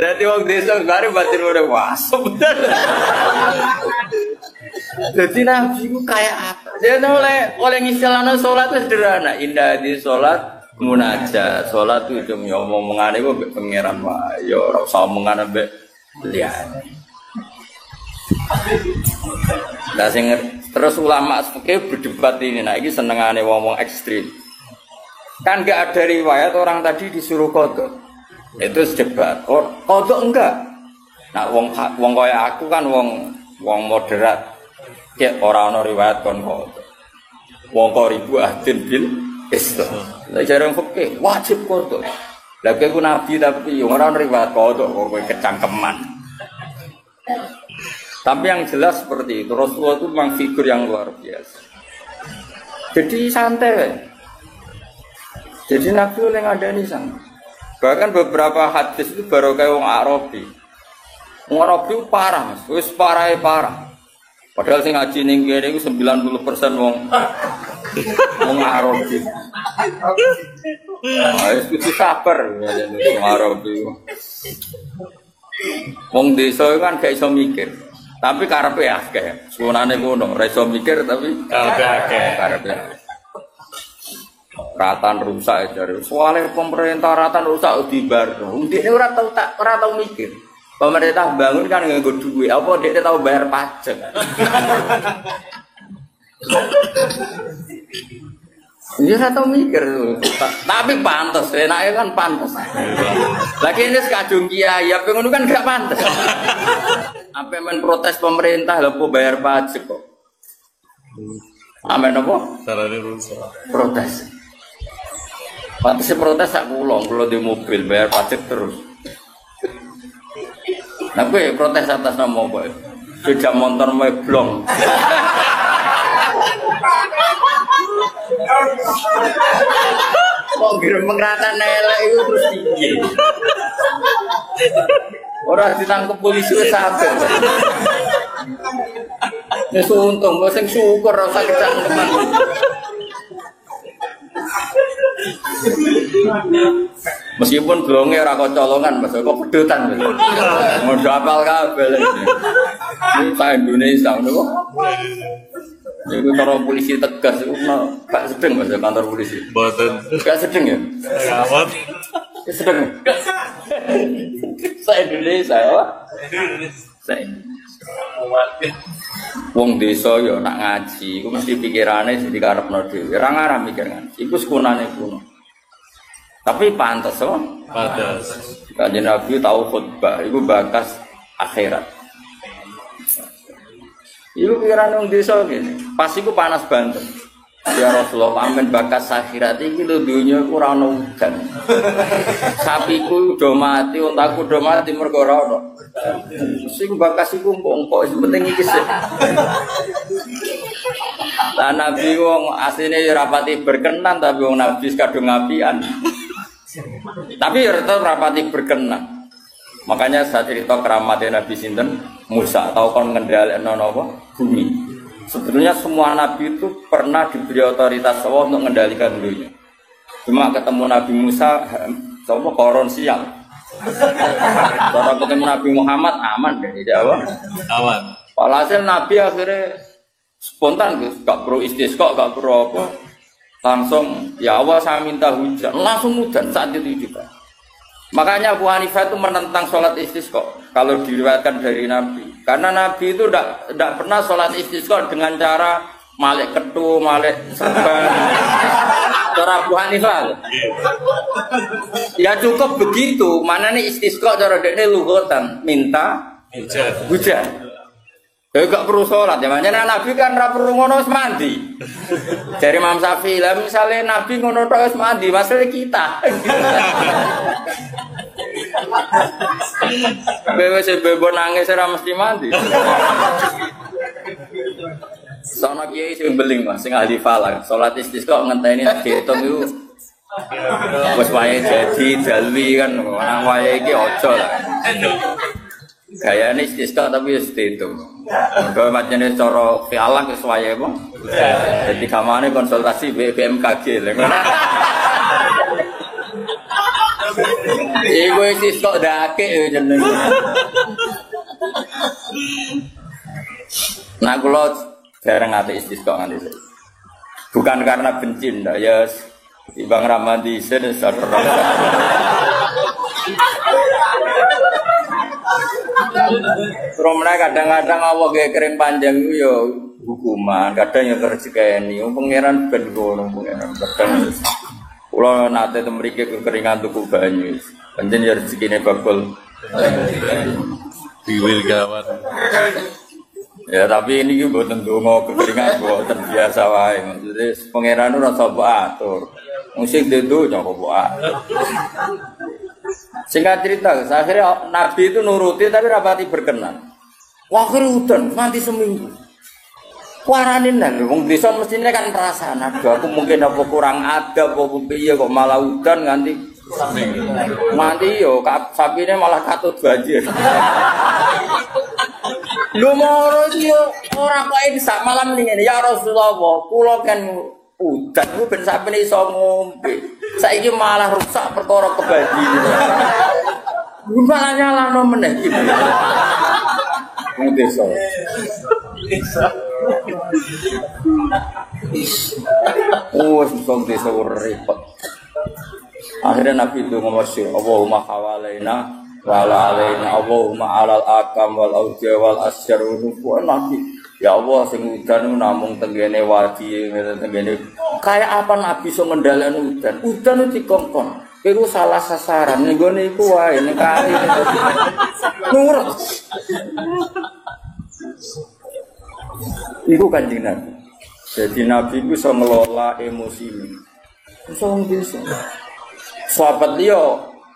Dadi wong desa bare batin ora wasep. Jadi Nabi ku kayak apa? Dia oleh ngistilahna salat sederhana, indah di salat munajat. Salat itu cuma omongane kok mbek pangeran wae, ya ora usah omongan mbek liyane. Lah sing terus ulama fikih berdebat ini, nah iki senengane wong-wong ekstrim. Kan enggak ada riwayat orang tadi disuruh qada. Itu debat. Oh, qada enggak. Nah wong kaya aku kan wong moderat. Cek ora ana riwayat kon qada. Wong kok ribu ahdin bil Islam. Lah jarang fikih wajib qada. Lah kowe nabi tapi ora ana riwayat qada kok kowe kecangkeman. Tapi yang jelas seperti itu, Rasulullah itu memang figur yang luar biasa. Jadi santai. Jadi Nabi oleh ngadani santai. Bahkan beberapa hadis itu baru kayak wong Arabi. Wong Arabi parah mas, wis parah. Padahal sing ngaji ning kene iku 90% wong Arabi. Wis kudu sabar ngarepe. Wong desa kan gak iso mikir. Tapi karepe akeh. Sunane ngono, ora iso mikir tapi karepe akeh. Karepe. Ratan rusak jare. Soale pemerintah ratan rusak dibar. Ndekne ora tau mikir. Pemerintah bangun kan nganggo duit, apa dekne tau bayar pajak. Dia ora tau mikir. Tapi pantes, enake kan pantes. Lagi ini sekadung kiai, apa ngono kan gak pantes. Apa men protes pemerintah lho bayar pajak kok. Amen apa? Carane rusak. Protes. Pantes protes sak kula di mobil bayar pajak terus. Nah gue protes atas nama apa? Sepeda motor meblong. Kok ngirim pengratan elek itu terus tinggi. Orang ditangkap polisi wis sampe. Wis untung, wis sing syukur ora usah kecangkeman. Meskipun blonge ora kok colongan, Mas, kok pedotan. Mau hafal kabeh. Ini sak Indonesia ngono kok. Iku karo polisi tegas iku gak sedeng Mas kantor polisi. Mboten. Gak sedeng ya? Gawat. Sedeng. Sak Indonesia ya. Sak. Wong desa yo nak ngaji, iku mesti pikirane jadi karepno dhewe. Ora ngarah mikir ngaji. Iku sekunane kuno. Tapi pantes kok. Pantes. Kanjeng Nabi tahu khutbah, iku bakas akhirat. Iku pikiran wong desa ngene. Pas iku panas banget. Ya Rasulullah, amin bakas akhirat iki lho donya iku ora ono udan. Sapiku udah mati, untaku udah mati mergo ora ono. Sing bakas iku engko sing penting iki sih. Lah Nabi wong asline rapati berkenan tapi wong Nabi kadung ngapian. Tapi tetap rapati berkenan. Makanya saya cerita keramatnya Nabi sinten Musa tahu kon ngendhalekno napa bumi. Sebetulnya semua nabi itu pernah diberi otoritas Allah untuk mengendalikan dunia. Cuma ketemu Nabi Musa sama koron siang. Kalau ketemu Nabi Muhammad aman dari Jawa. Aman. Walhasil Nabi akhirnya spontan gak perlu istisqa, gak perlu apa. Langsung ya Allah saya minta hujan, langsung hujan saat itu juga. Makanya Abu Hanifah itu menentang sholat istisqa kalau diriwayatkan dari Nabi. Karena Nabi itu tidak pernah sholat istisqa dengan cara malik ketu, malik serban. Cara Abu Hanifah. Ya cukup begitu. Mana nih istisqa cara dekne lughatan minta hujan. Ya gak perlu sholat ya, makanya Nabi kan ora perlu ngono wis mandi. Dari Imam Syafi'i, lah misale Nabi ngono tok wis mandi, masalah kita. Bewe sebebo nangis ora mesti mandi. Sono kiai sing beling Mas, sing ahli falak, salat istisqa ngenteni diitung iku wis wae jadi dalwi kan, nang wae iki aja lah. Gayane istisqa tapi wis diitung. Mergo macane cara fialak wis wae apa? Dadi kamane konsultasi BMKG lho. Iku istisqa dake jenenge. Nah kula jarang ngate istisqa nganti. Bukan karena benci ndak ya Bang Ramadi sen sareng. Romane kadang-kadang Allah gawe kering panjang itu ya hukuman, kadang ya rezekeni. Pangeran ben ngono pangeran. Kadang kula nate temriki kekeringan tuku banyu. Pancen ya rezekine bakul. Diwil gawat. Ya tapi ini ki mboten donga kekeringan mboten biasa wae. Maksudnya pangeran ora usah atur. Musik dedo kok atur. Singkat cerita, akhirnya Nabi itu nuruti tapi rapati berkenan. Wah hutan, nanti seminggu. Waranin lah, wong desa mestinya kan perasaan. Aduh, aku mungkin apa kurang adab, apa piye kok malah hutan nganti seminggu. Nanti yo, sapine malah katut banjir. Lu moro iki ora kok isa malam ning ngene ya Rasulullah, kula kan udan ku ben sampeyan iso ngombe. Saiki malah rusak perkara kebadi. Malah nyalano meneh iki. Wong desa. Oh, wong desa repot. Akhirnya Nabi itu ngomong Allahumma hawalaina wala alaina Allahumma alal akam wal awja wal asyar wa Nabi. Ya Allah sing udan namung tenggene wadi tenggene kaya apa Nabi iso ngendhaleni udan. Udan itu dikongkon. Iku salah sasaran ning gone iku wae ning kali. Nurut. Iku Kanjeng Nabi. Jadi Nabi itu bisa ngelola emosi ini. Bisa. Sahabat dia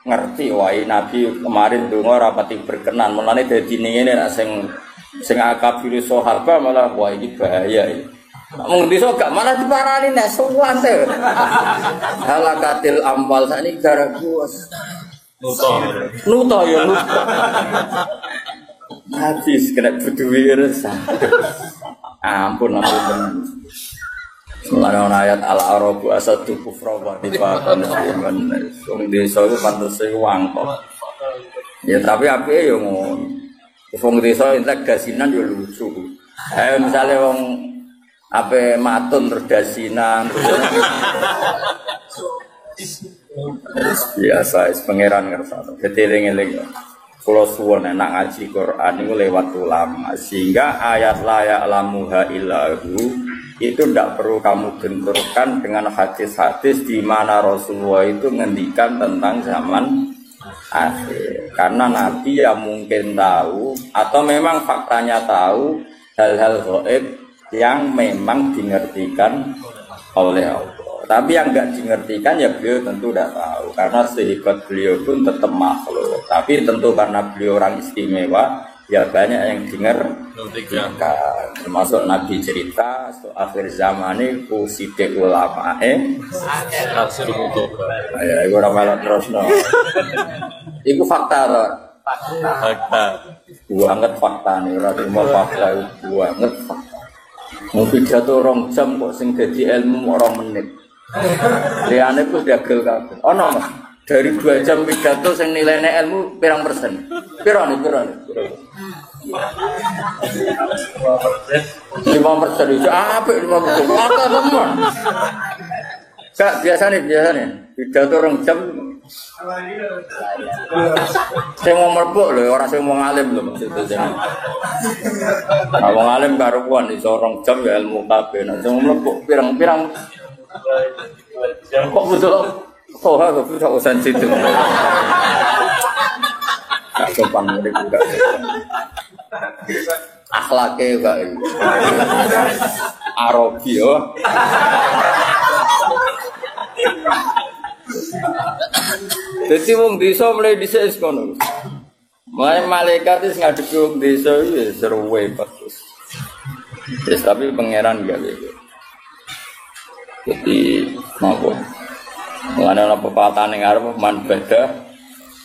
ngerti wae Nabi kemarin donga rapati berkenan. Mulane dadi ngene nek sing akabir sahabat malah wah iki bahaya iki. Mung desa gak malah diparani nek suwante. Halakatil amwal sakniki gara bos. Nuto ya nuto. Habis kena berduwi resah. Ampun. Melalui ayat al-arabu asadu kufra wa nifaqan wong desa iku pantese wangkok. Ya tapi apike ya ngono. Wong desa entek gasinan ya lucu. Misale wong ape matun terdasinan. Biasa pangeran ngersano. Keteling-eling. Kula suwun nek ngaji Quran niku lewat ulama sehingga ayat la ya'lamuha illahu itu tidak perlu kamu benturkan dengan hadis-hadis di mana Rasulullah itu ngendikan tentang zaman akhir. Karena Nabi yang mungkin tahu atau memang faktanya tahu hal-hal gaib yang memang dimengertikan oleh Allah. Tapi yang enggak dimengertikan ya beliau tentu tidak tahu karena sehebat beliau pun tetap makhluk. Tapi tentu karena beliau orang istimewa ya banyak yang dimengertikan. Termasuk Nabi cerita akhir zaman itu sidik ulama ya itu orang terus no. Itu fakta loh. Fakta. Banget fakta nih orang mau fakta banget fakta. Mungkin jatuh orang jam kok sing jadi ilmu orang menit. Liane ku dagel kabeh. Ono Mas. Dari 2 jam pidato sing nilainya ilmu pirang persen? Piro nih? 5% itu apa 5%? Maka teman. Kak biasa nih pidato orang jam. Saya mau merbuk loh, orang saya mau ngalim loh maksudnya. Nah, mau ngalim karuan di seorang jam ya ilmu kabeh. Nah, saya mau merbuk pirang-pirang. Kok betul? Oh, aku tak usah situ. Tak sopan mereka juga. Akhlaknya juga. Arabi yo. Jadi wong desa mulai dhisik kono. Mulai malaikat wis ngadepi wong desa iki seru wae bagus. Terus tapi pangeran gak gitu. Jadi napa? Mulane ana pepatah ning arep man beda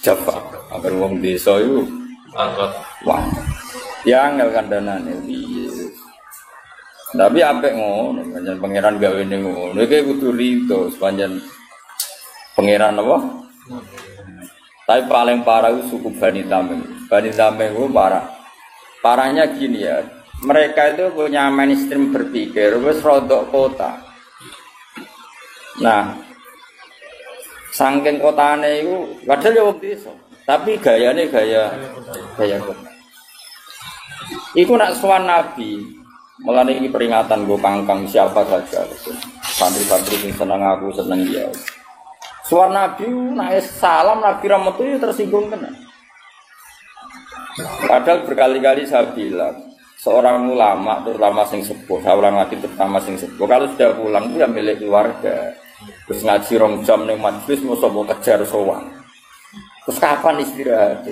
Jawa. Agar wong desa iku angkat wah. Ya angel kandhanane piye. Tapi apik ngono, pancen pangeran gawe ning ngono. Iki kudu rido pancen pangeran apa? Tapi paling parah itu suku Bani Tamim. Bani Tamim itu parah. Parahnya gini ya, mereka itu punya mainstream berpikir wis rodok kota. Nah, saking kotane itu padahal ya wong desa, tapi gayane gaya kota. Iku nak sowan Nabi, mulane iki peringatan go kangkang siapa saja. Santri-santri sing seneng aku seneng dia. Sowan Nabi naik salam Nabi rahmat itu tersinggung kena. Padahal berkali-kali saya bilang seorang ulama terutama sing sepuh, seorang lagi terutama sing sepuh kalau sudah pulang itu ya milik keluarga. Terus ngaji rong jam ning majelis mosok mau kejar sowan. Terus kapan istirahat?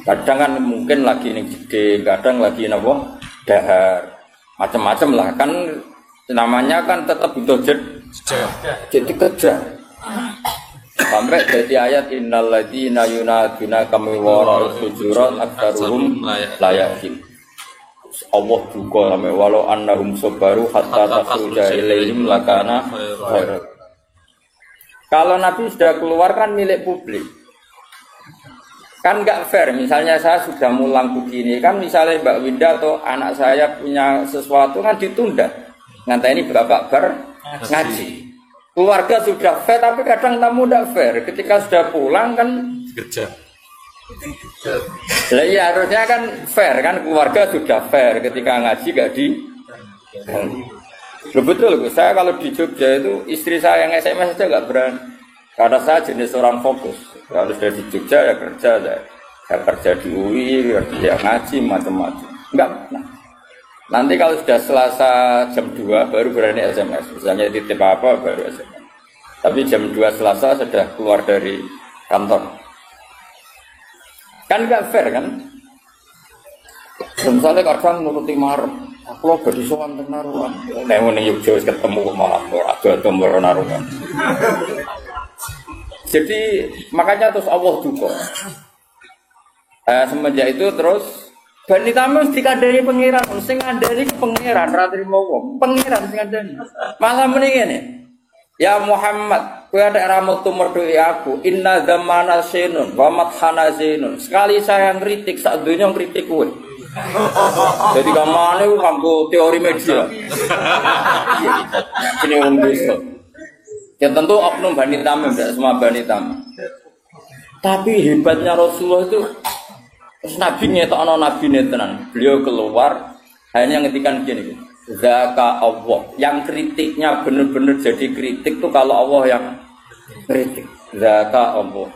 Kadang kan mungkin lagi ning gede, kadang lagi napa dahar. Macam-macam lah kan namanya kan tetap butuh jadi kejar. Sampai jadi ayat innal ladzina yunaduna kami wara'ul hujurat aktsaruhum la yaqin. Allah duka sampe walau annahum sabaru hatta tasuja ilaihim lakana khairan. Kalau Nabi sudah keluar kan milik publik. Kan enggak fair, misalnya saya sudah mulang begini, kan misalnya Mbak Winda atau anak saya punya sesuatu kan ditunda. Nganteni berapa bar ngaji. Keluarga sudah fair, tapi kadang tamu tidak fair. Ketika sudah pulang kan kerja. Lah iya harusnya kan fair kan, keluarga sudah fair. Ketika ngaji gak di. Loh, betul, saya kalau di Jogja itu istri saya yang SMS aja gak berani. Karena saya jenis orang fokus. Kalau sudah di Jogja ya kerja, saya kerja di UI, ya ngaji macam-macam. Enggak. Nanti kalau sudah Selasa jam 2 baru berani SMS. Misalnya titip apa baru SMS. Tapi jam 2 Selasa sudah keluar dari kantor. Kan enggak fair kan? Misalnya kadang nuruti marem. Aku lo badi sowan teng Naruman. Nek ngene Yogya wis ketemu malah ora ada Naruman. Jadi makanya terus Allah duka. Semenjak itu terus Bani Tamim dikandani pangeran, sing ngandani pangeran ra trimo wong. Pangeran sing ngandani. Malah muni ngene. Ya Muhammad, kowe ada ramut tumerdui aku. Inna zamana sinun wa mathana zinun. Sekali saya ngritik sak donya ngritik kowe. Jadi kamane nganggo teori media. Ini wong desa. Ya tentu oknum Bani Tamim, tidak semua Bani Tamim. Tapi hebatnya Rasulullah itu, Nabi ngetokno Nabi tenan. Beliau keluar hanya ngetikan gini, Zaka Allah. Yang kritiknya benar-benar jadi kritik itu kalau Allah yang kritik. Zaka Allah.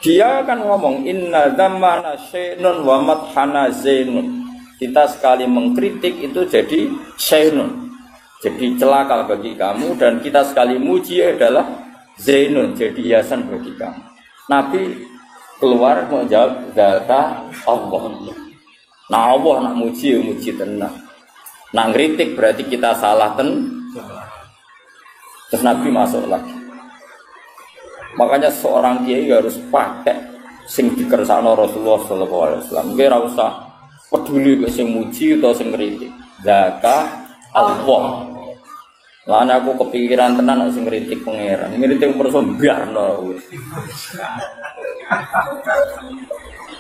Dia akan ngomong inna zamana syainun wa madhana zainun. Kita sekali mengkritik itu jadi syainun. Jadi celaka bagi kamu, dan kita sekali muji adalah zainun, jadi hiasan bagi kamu. Nabi keluar mau jawab data Allah. Nah Allah nak muji, muji tenang. Nak ngritik berarti kita salah Terus Nabi masuk lagi. Makanya seorang kiai harus pakai sing dikersakno Rasulullah sallallahu alaihi wasallam. Ora usah peduli mek sing muji atau sing ngritik. Zaka Allah. Lan aku kepikiran tenan sing ngritik pangeran. Ngritik perso biarno.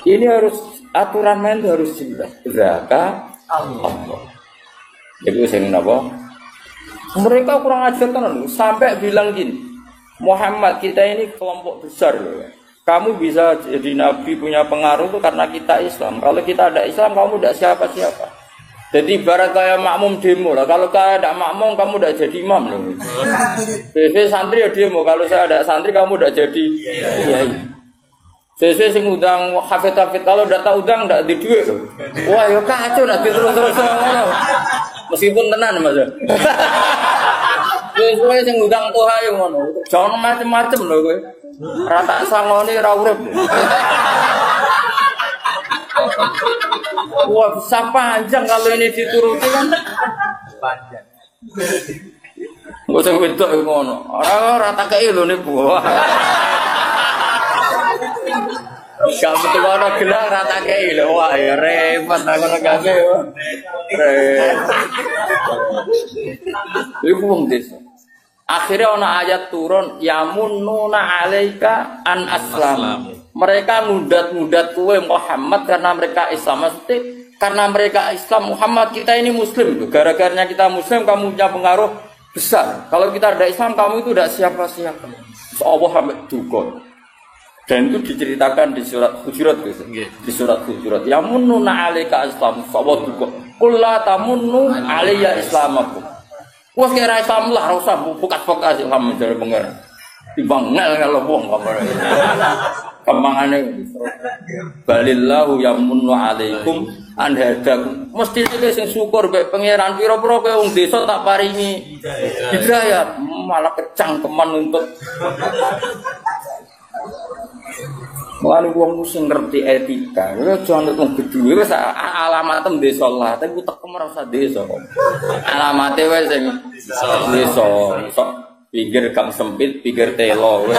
Ini harus aturan main harus jelas. Zaka Allah. Jadi sing napa? Mereka kurang ajar tenan sampai bilang gini. Muhammad, kita ini kelompok besar loh. Kamu bisa jadi nabi punya pengaruh itu karena kita Islam. Kalau kita ada Islam, kamu tidak siapa-siapa. Jadi ibarat kayak makmum demo lah. Kalau saya tidak makmum, kamu tidak jadi imam loh. Biasanya santri ya demo. Kalau saya ada santri, kamu tidak jadi kiai. Biasanya sing udang hafid-hafid. Kalau tidak tahu udang, tidak di duit loh. Wah, ya kacau nanti terus-terus. Meskipun tenan mas. Kowe sing ngundang tuh ae ngono. Jangan macem-macem lho kowe. Rata sangone ra urip. Wah, bisa panjang kalau ini dituruti kan. Panjang. Engko sing wedok ngono. Ora takeki lho niku. Gak betul ana gelar ra takeki lho. Wah, ya repot ngono kabeh. Iku wong desa. Akhirnya ana ayat turun yamununa alaika an aslam. Mereka ngudat-ngudat kowe Muhammad karena mereka Islam. Maksudnya karena mereka Islam Muhammad kita ini muslim. Gara-garanya kita muslim kamu punya pengaruh besar. Kalau kita ada Islam kamu itu tidak siapa-siapa. Allah sampai duka. Dan itu diceritakan di surat Hujurat gitu. Di surat Hujurat yamununa alaika aslam. Allah duka. Qul la tamunnu alayya islamakum. Wes kira Islam lah, ora usah bukas-bukas Islam dari pengen. Timbang ngel wong kabar. Kembangane balillahu yamunnu alaikum an hadakum. Mesti iki sing syukur mek pangeran pira-pira kowe wong desa tak paringi hidayah, malah kecangkeman untuk Mulane wong sing ngerti etika, ya aja nek wong gedhe wis alamatem desa lah, tapi tekem ora usah desa. Alamate wis sing desa, sok pinggir gang sempit, pinggir telo wis.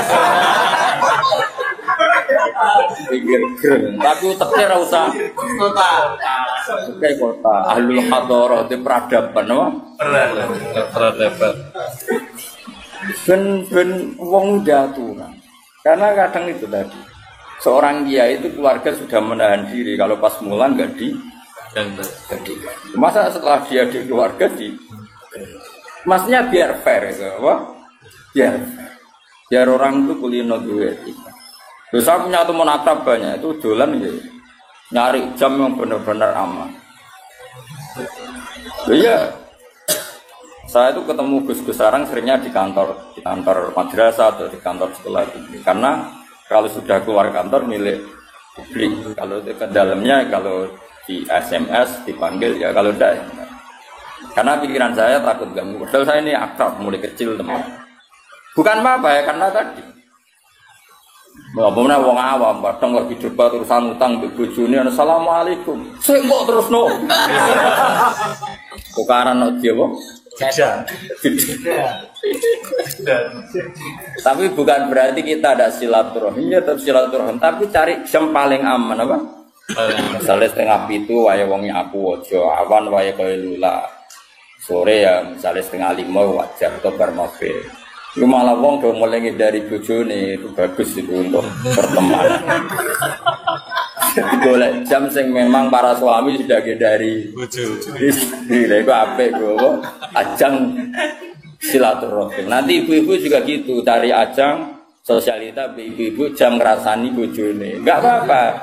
Pinggir greng, tapi uteke ora usah total. Kayak kota ahlul hadharah di peradaban, no? Peradaban. Ben wong udah aturan. Karena kadang itu tadi seorang kiai itu keluarga sudah menahan diri kalau pas mulan enggak di. Masa setelah dia di keluarga di. Maksudnya biar fair itu, apa? Biar orang itu kulino duit. Terus saya punya teman akrab banyak itu dolan gitu. Nyari jam yang benar-benar aman. Iya. Saya itu ketemu Gus Sarang seringnya di kantor madrasah atau di kantor sekolah ini. Karena kalau sudah keluar kantor milik publik. Kalau ke dalamnya kalau di SMS dipanggil ya kalau tidak. Karena pikiran saya takut ganggu. Padahal saya ini akrab mulai kecil teman. Bukan apa-apa ya karena tadi. Bagaimana wong awam, kadang lagi debat urusan utang di bojone, assalamualaikum. Sik kok terus no. Tukaran no dia kok. Tapi bukan berarti kita ada silaturahim, ya tetap silaturahim. Tapi cari jam paling aman apa? Misalnya setengah pitu, waya wongnya aku ojo, awan waya kaya lula. Sore ya misalnya setengah 5 wajar atau bermafir. Lu malah wong do mulai dari bojone itu bagus itu untuk pertemanan. Boleh jam sing memang para suami sudah dari bojone. Itu apik go. Ajang silaturahim. Nanti ibu-ibu juga gitu, cari ajang sosialita ibu-ibu jam ngrasani bojone. Enggak apa-apa.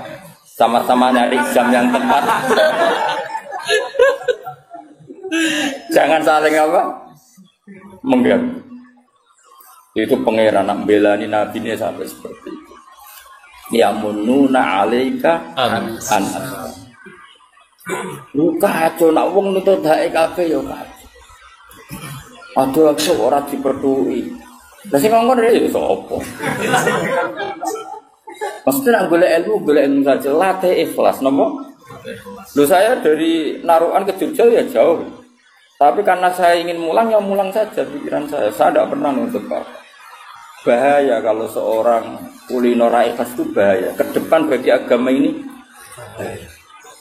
Sama-sama nyari jam yang tepat. Jangan saling apa? Mengganggu. Itu pangeran nak belani nabi ini sampai seperti itu. Ya mununa alaika an. Lu kacau nak wong nuntut hak kabeh ya kacau. Aduh aku ora dipertuhi. Lah sing ngongkon ya sapa? Mesti nak golek ilmu saja latih ikhlas napa? Lho saya dari Narukan ke Jogja ya jauh. Tapi karena saya ingin mulang ya mulang saja pikiran saya. Saya tidak pernah nuntut apa. Bahaya kalau seorang kulino ikhlas itu bahaya. Kedepan bagi agama ini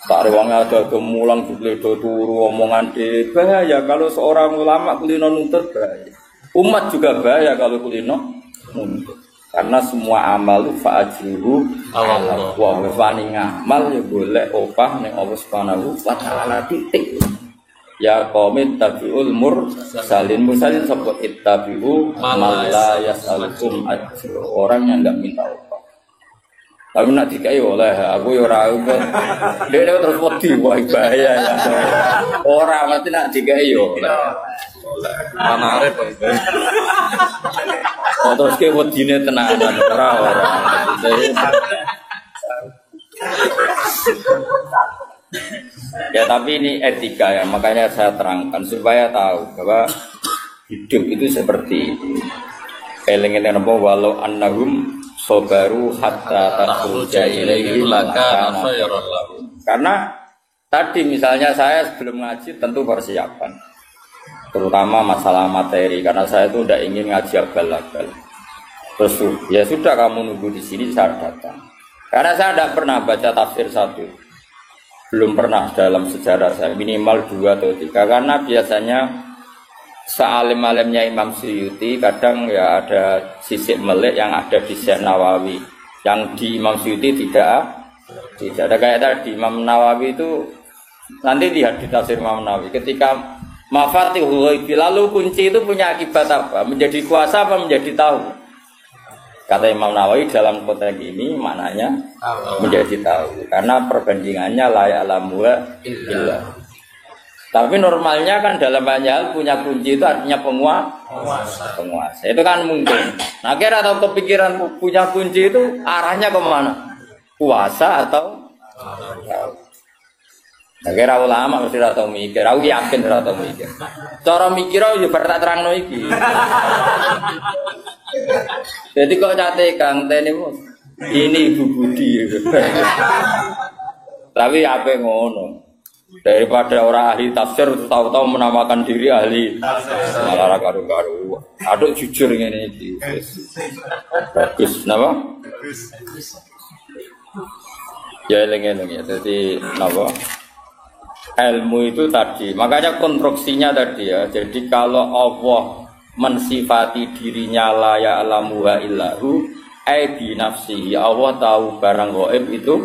tak rewangnya ada kemulang juga turu omongan deh. Bahaya kalau seorang ulama kulino nuntut bahaya. Umat juga bahaya kalau kulino nuntut. Karena semua amal itu fa'ajruhu Allah. Wa wani ngamal ya boleh opah ning Allah Subhanahu wa taala titik. Ya qaumit tabiul mursalin sebut ittabi'u man la yas'alukum ajra. Orang yang enggak minta upah. Tapi nak dikai oleh aku ya ora ubah. Dene terus wedi wae bahaya ya. Ora mesti nak dikai yo. Mana arep wae. Terus ke wedine tenanan ora. Ya tapi ini etika ya, makanya saya terangkan supaya tahu bahwa hidup itu seperti itu. Eling-eling apa walau annahum sabaru hatta takhruja ilaihi lakana khairan lahum. Karena tadi misalnya saya sebelum ngaji tentu persiapan. Terutama masalah materi karena saya itu tidak ingin ngaji abal-abal. Terus ya sudah kamu nunggu di sini saya datang. Karena saya tidak pernah baca tafsir satu. Belum pernah dalam sejarah saya, minimal 2 atau 3. Karena biasanya sealim-alimnya Imam Suyuti kadang ya ada sisik melek yang ada di Syekh Nawawi. Yang di Imam Suyuti tidak ada. Kayak tadi Imam Nawawi itu nanti lihat di tafsir Imam Nawawi ketika Mafatihul Ghaib, lalu kunci itu punya akibat apa? Menjadi kuasa apa menjadi tahu? Kata Imam Nawawi dalam konteks ini maknanya menjadi tahu. Karena perbandingannya la ya'lamu illa. Tapi normalnya kan dalam banyak hal punya kunci itu artinya penguasa. Itu kan mungkin. Nah kira atau kepikiran punya kunci itu arahnya kemana? Kuasa atau nah, kira ulama mesti ora tau mikir, aku yakin ora tau mikir. Cara mikir yo bar tak terangno iki. Jadi kok cate Kang Teni ini Ibu Budi. Tapi apa ngono? Daripada orang ahli tafsir tahu-tahu menamakan diri ahli malah karu-karu. Aduk jujur ngene iki. Bagus napa? Ya eling-eling ya. Dadi napa? Ilmu itu tadi, makanya konstruksinya tadi ya. Jadi kalau Allah mensifati dirinya la ya'lamuha illahu bi nafsihi, Allah tahu barang gaib itu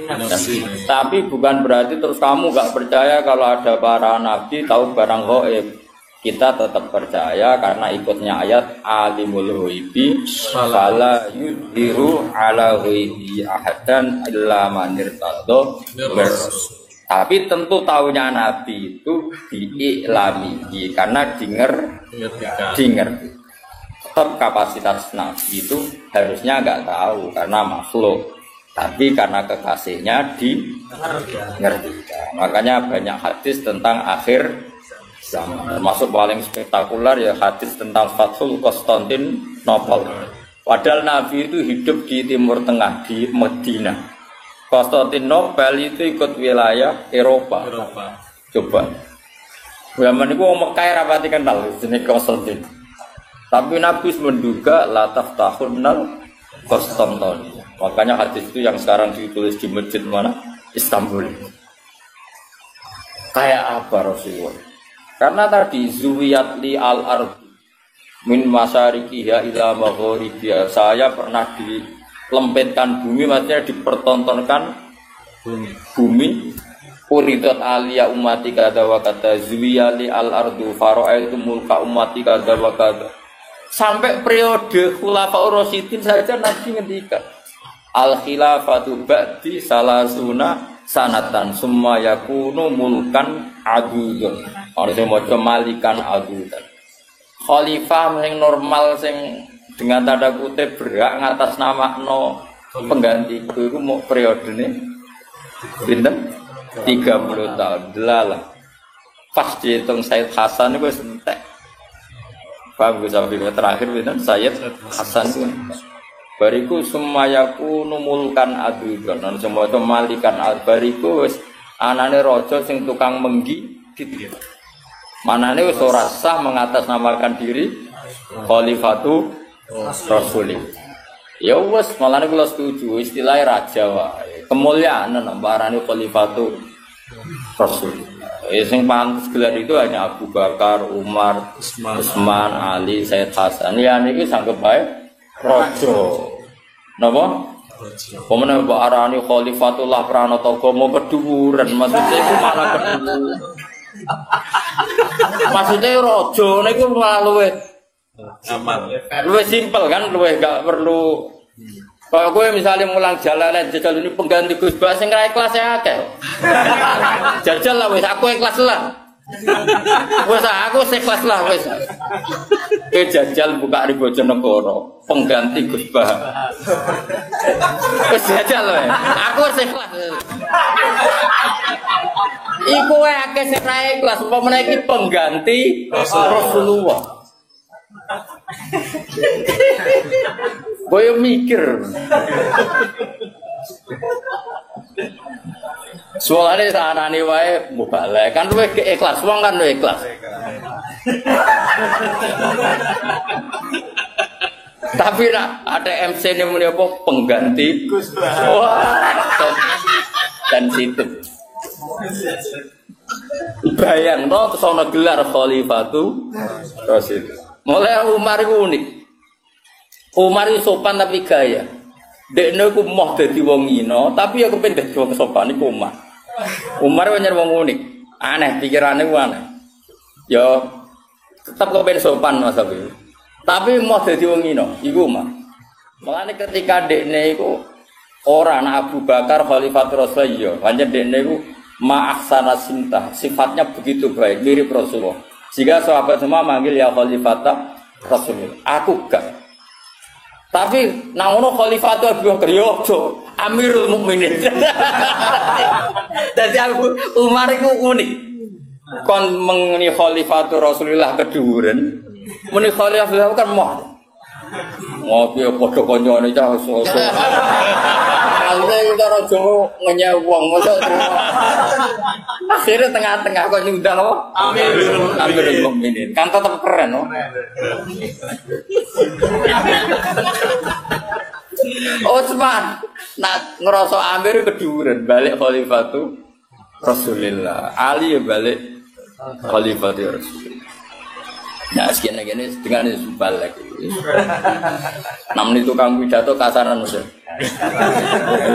nafsi. Tapi bukan berarti terus kamu gak percaya kalau ada para nabi tahu barang gaib. Kita tetap percaya karena ikutnya ayat alimul ghaibi fala yudhiru ala ghaibi ahadan illa man irtadha. Tapi tentu tahunya Nabi itu diiklami karena dinger. Tetap kapasitas Nabi itu harusnya nggak tahu karena makhluk. Tapi karena kekasihnya ngerti. Makanya banyak hadis tentang akhir zaman. Termasuk paling spektakuler ya hadis tentang Fathul Konstantinopel. Padahal Nabi itu hidup di Timur Tengah di Madinah. Konstantinopel itu ikut wilayah Eropa. Coba. Zaman itu orang Mekah rapati kenal jenis Konstantin. Tapi Nabi menduga la taftahunnal Konstantin. Makanya hadis itu yang sekarang ditulis di masjid mana? Istanbul. Kayak apa Rasulullah? Karena tadi zuwiyat li al-ard min masyariqiha ila magharibiha. Saya pernah dilempitkan bumi, maksudnya dipertontonkan bumi. Uridat alia umati kada wa kada zuwiyali al-ardu fara'aitu mulka umati kada wa kada. Sampai periode khulafaur rasyidin saja Nabi ngendikan al-khilafatu ba'di salasuna sanatan summa yakunu mulkan adudun. Harusnya maca malikan adudun. Khalifah yang normal sing dengan tanda kutip berhak ngatas nama no pengganti itu mau periode ini bintang 30 tahun delalah pas dihitung Sayyid Hasan itu sentek paham gue sampai terakhir bintang Sayyid Hasan itu bariku semayaku numulkan adugan dan semua itu malikan bariku anane rojo sing tukang menggi gitu manane wis ora sah mengatasnamakan diri khalifatu Rasulullah. Ya wes malah kula setuju istilah raja wae. Kemuliaan nambarane khalifatu Rasulullah. Sing pantes gelar itu hanya Abu Bakar, Umar, Utsman, Ali, Sayyid Hasan. Ya niki sanggep bae raja. Napa? Pemene mbok arani khalifatullah pranata mau keduwuran maksudnya iku malah keduwuran. Maksudnya raja niku malah luwih amal. Luwih simpel kan, luwih gak perlu. Kalau gue misalnya mulang jalanan jajal ini pengganti Gus Bas sing ra ikhlas ya akeh. Jajal lah wis aku ikhlas lah. Wis aku ikhlas lah wis. Jajal buka di Bojonegoro pengganti Gus Bas. Wis jajal wae. Aku ikhlas. Iku wae akeh sing ra ikhlas umpamane iki pengganti Rasulullah. Boyo mikir. Soalnya sarane wae mubalek kan luwih ikhlas wong kan luwih ikhlas. Tapi nak ada MC ini muni apa pengganti Gus Bas. Dan situ. Bayang no kesana gelar khalifatu Rasul. Mulai Umar itu unik. Umar itu sopan tapi gaya. Dekne ku moh dadi wong ino, tapi ya kepen dadi wong sopan iku Umar. Umar pancen wong unik. Aneh pikirane ku aneh. Ya tetap kepen sopan Mas Abi. Tapi moh dadi wong ino iku Umar. Mulane ketika dekne iku ora anak Abu Bakar Khalifatur Rasulullah, pancen dekne iku ma'ahsana sinta, sifatnya begitu baik mirip Rasulullah. Jika sahabat semua manggil ya Khalifata Rasulullah, aku gak. Tapi nang ngono Khalifatu Abu Bakar yo Amirul Mukminin. Dadi aku Umar iku unik. Kon mengeni Khalifatu Rasulullah keduren. Muni Khalifah kan moh. Ngopi padha kancane cah sosok. Alne karo Jawa ngenyek wong mosok. Akhirnya tengah-tengah kok nyundang apa? Amirul Mukminin. Kan tetep keren no. Utsman nak ngerasa Amir keduren balik Khalifatu Rasulillah. Ali ya balik khalifah Rasulullah. Nah, sekian-gini dengan itu balik. 6 menit tukang pidato kasaran udah.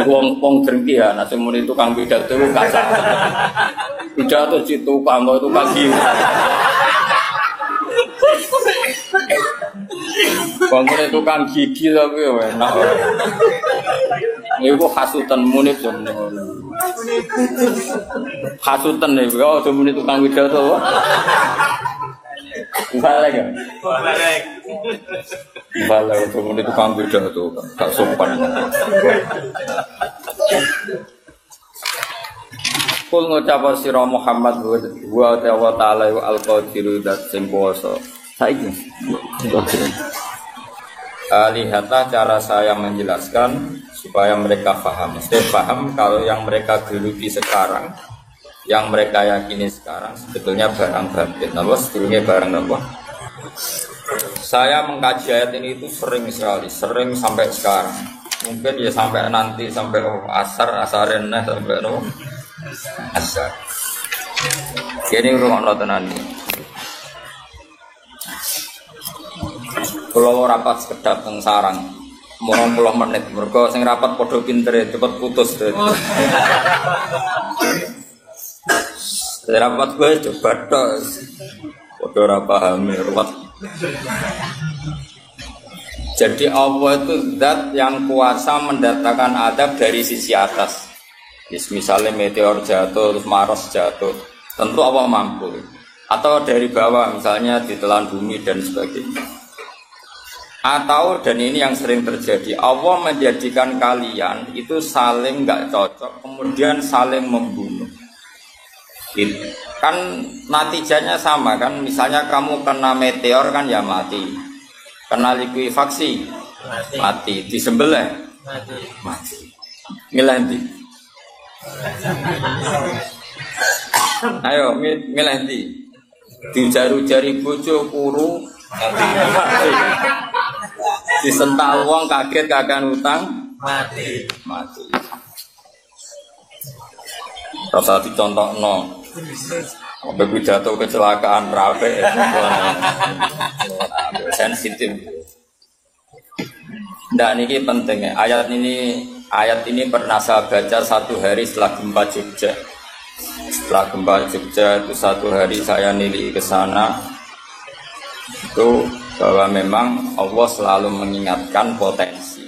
Wong drengki ya, nasi muni tukang pidato itu kasar. Pidato situ kamu itu kaki. Wong muni tukang gigi tapi enak. Iku hasutan muni jane. Hasutan nih, kalau muni tukang pidato. Balik ya? Balik, kemudian tukang beda tuh, gak sopan. Kul ngucap sira Muhammad wa ta'ala al-qadiru dat sing kuwasa. Saiki. Lihatlah cara saya menjelaskan supaya mereka paham. Saya paham kalau yang mereka geluti sekarang, yang mereka yakini sekarang sebetulnya barang batin. Apa sebetulnya barang apa? Saya mengkaji ayat ini itu sering sekali, sering sampai sekarang. Mungkin ya sampai nanti sampai asarin sampai asar. Ini rumah tenan ini. Kalau rapat sekedap teng sarang, mau 10 menit. Mereka sing rapat podo pinter cepet putus. Rapat gue coba tos, podo pahami ruwet. Jadi Allah itu zat yang kuasa mendatangkan adab dari sisi atas. Misalnya meteor jatuh, terus Mars jatuh, tentu Allah mampu. Atau dari bawah, misalnya ditelan bumi dan sebagainya. Atau, dan ini yang sering terjadi, Allah menjadikan kalian itu saling nggak cocok, kemudian saling membunuh. Kan natijanya sama kan, misalnya kamu kena meteor kan ya mati, kena likuifaksi mati, disembelih mati. Milih ndi? Ayo milih ndi? Dijaru-jari bojo kuru mati. Disental wong kaget kagak utang mati. Rasa dicontohno. Sampai pidato kecelakaan rapi, sensitif. Nah, ini pentingnya. Ayat ini pernah saya baca 1 hari setelah gempa Jogja. Setelah gempa Jogja itu 1 hari saya nilai ke sana. Itu bahwa memang Allah selalu mengingatkan potensi.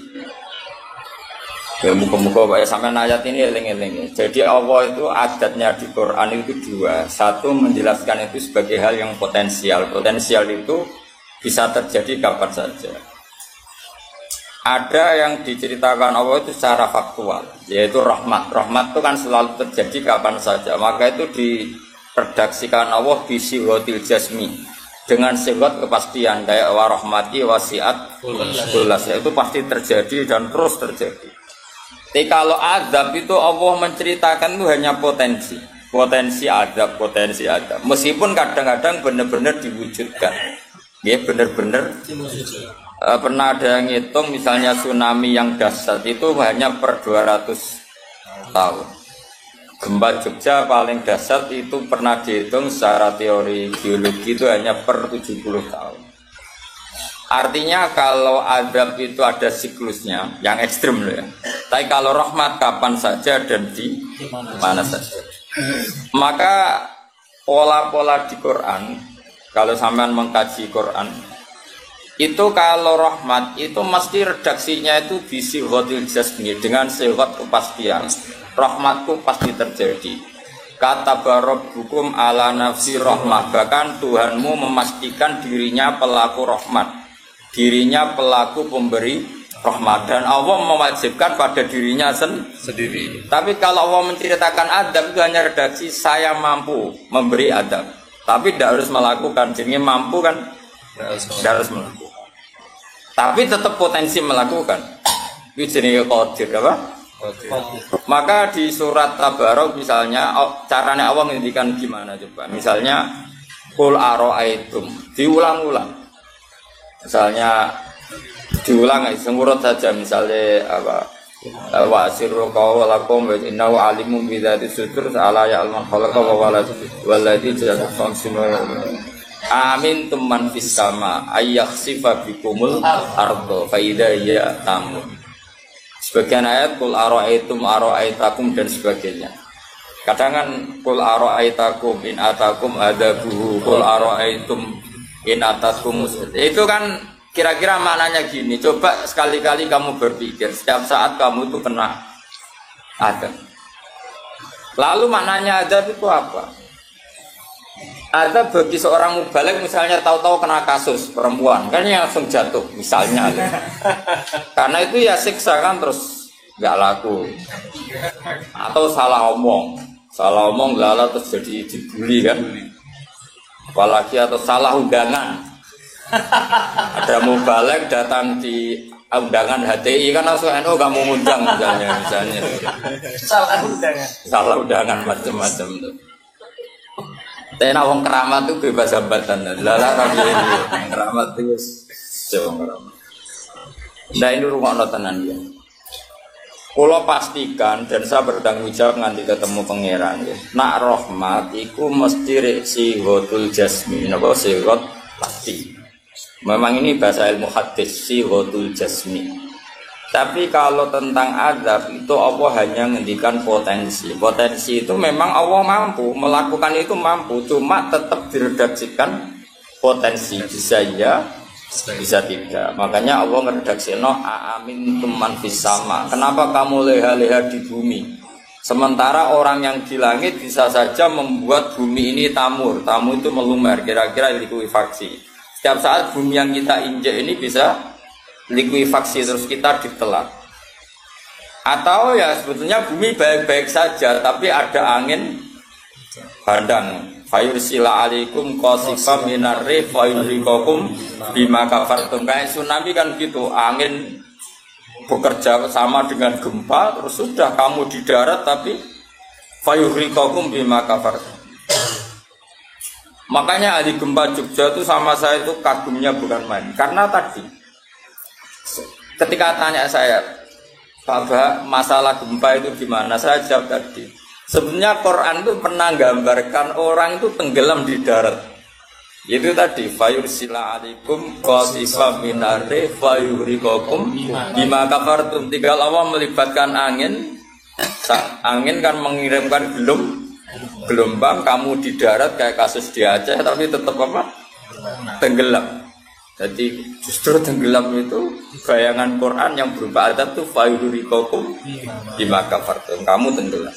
Ya muka-muka Pak ya sampai ayat ini eling-eling. Jadi Allah itu adatnya di Quran itu 2. Satu menjelaskan itu sebagai hal yang potensial. Potensial itu bisa terjadi kapan saja. Ada yang diceritakan Allah itu secara faktual, yaitu rahmat. Rahmat itu kan selalu terjadi kapan saja. Maka itu diredaksikan Allah di sighatil jasmi, dengan sighat kepastian kayak wa rahmati wasiat kulas. Itu pasti terjadi dan terus terjadi. Tapi kalau azab itu Allah menceritakan itu hanya potensi azab. Meskipun kadang-kadang benar-benar diwujudkan, ya benar-benar. Pernah ada yang ngitung misalnya tsunami yang dahsyat itu hanya per 200 tahun. Gempa Jogja paling dahsyat itu pernah dihitung secara teori geologi itu hanya per 70 tahun. Artinya kalau azab itu ada siklusnya yang ekstrim loh ya. Tapi kalau rahmat kapan saja dan di mana saja. Maka pola-pola di Quran, kalau sampean mengkaji Quran, itu kalau rahmat itu mesti redaksinya itu bisi ghatil jasmi, dengan sighat kepastian. Rahmatku pasti terjadi. Kata barabbukum ala nafsi rahmah, bahkan Tuhanmu memastikan dirinya pelaku rahmat, dirinya pelaku pemberi rahmat, dan Allah mewajibkan pada dirinya sendiri. Tapi kalau Allah menceritakan adab itu hanya redaksi, saya mampu memberi adab, tapi tidak harus melakukan. Jadi mampu kan tidak harus melakukan, tapi tetap potensi melakukan. Itu jenis qadir apa? Maka di surat Tabarok misalnya caranya Allah menghentikan gimana coba? Misalnya qul aro'aitum, diulang-ulang. Misalnya diulang, sengurut saja misalnya apa? Wa sirru qawlakum wa innahu alimun bi dzati sudur ala ya'lamu khalaqa wa walladzi ja'alakum sam'a amin tuman fis sama ayakhsifa bikumul ardo fa idza ya tamun. Sebagian ayat qul ara'aitakum dan sebagainya. Kadang kan qul ara'aitakum in atakum adabuhu qul ara'aitum in atakum. Itu kan kira-kira maknanya gini, coba sekali-kali kamu berpikir setiap saat kamu itu kena adab. Lalu maknanya adab itu apa? Adab bagi seorang mubaligh misalnya tahu-tahu kena kasus perempuan, kan yang langsung jatuh misalnya. Karena itu ya siksa kan terus nggak laku. Atau salah omong lala terus jadi dibully kan. Apalagi atau salah undangan. Ada mubaligh datang di undangan HTI kan langsung NU gak mau ngundang misalnya. Salah undangan macam-macam tuh. Tena wong keramat tuh bebas hambatan. Lala kami ini keramat itu wong keramat. Nah ini rumah tenan ya. Kalau pastikan dan saya bertanggung jawab nanti ketemu pangeran ya. Nak rahmat iku mesti sihotul jasmi, napa sihot pasti. Memang ini bahasa ilmu hadis sihotul jasmi. Tapi kalau tentang azab itu Allah hanya ngendikan potensi. Potensi itu memang Allah mampu melakukan itu mampu, cuma tetap diredaksikan potensi bisa ya, bisa tidak. Makanya Allah ngeredaksino amin tuman fis sama. Kenapa kamu leha-leha di bumi? Sementara orang yang di langit bisa saja membuat bumi ini tamur. Tamu itu melumer, kira-kira likuifaksi. Setiap saat bumi yang kita injek ini bisa likuifaksi terus kita ditelan. Atau ya sebetulnya bumi baik-baik saja tapi ada angin bandang. Fayursila alaikum qasifam minar rih fayurikakum bima kafartum. Kayak tsunami kan gitu, angin bekerja sama dengan gempa terus sudah kamu di darat tapi fayurikakum bima kafartum. Makanya ahli gempa Jogja itu sama saya itu kagumnya bukan main. Karena tadi ketika tanya saya, Pak Bah, masalah gempa itu gimana? Saya jawab tadi, sebenarnya Quran itu pernah gambarkan orang itu tenggelam di darat. Itu tadi, fayursila alaikum qasifam minarri fayurikakum bima kafartum. Tinggal Allah melibatkan angin. Angin kan mengirimkan gelombang, kamu di darat kayak kasus di Aceh tapi tetap apa? Tenggelam. Jadi justru tenggelam itu bayangan Quran yang berupa adab itu fayurikakum bima kafartum. Kamu tenggelam.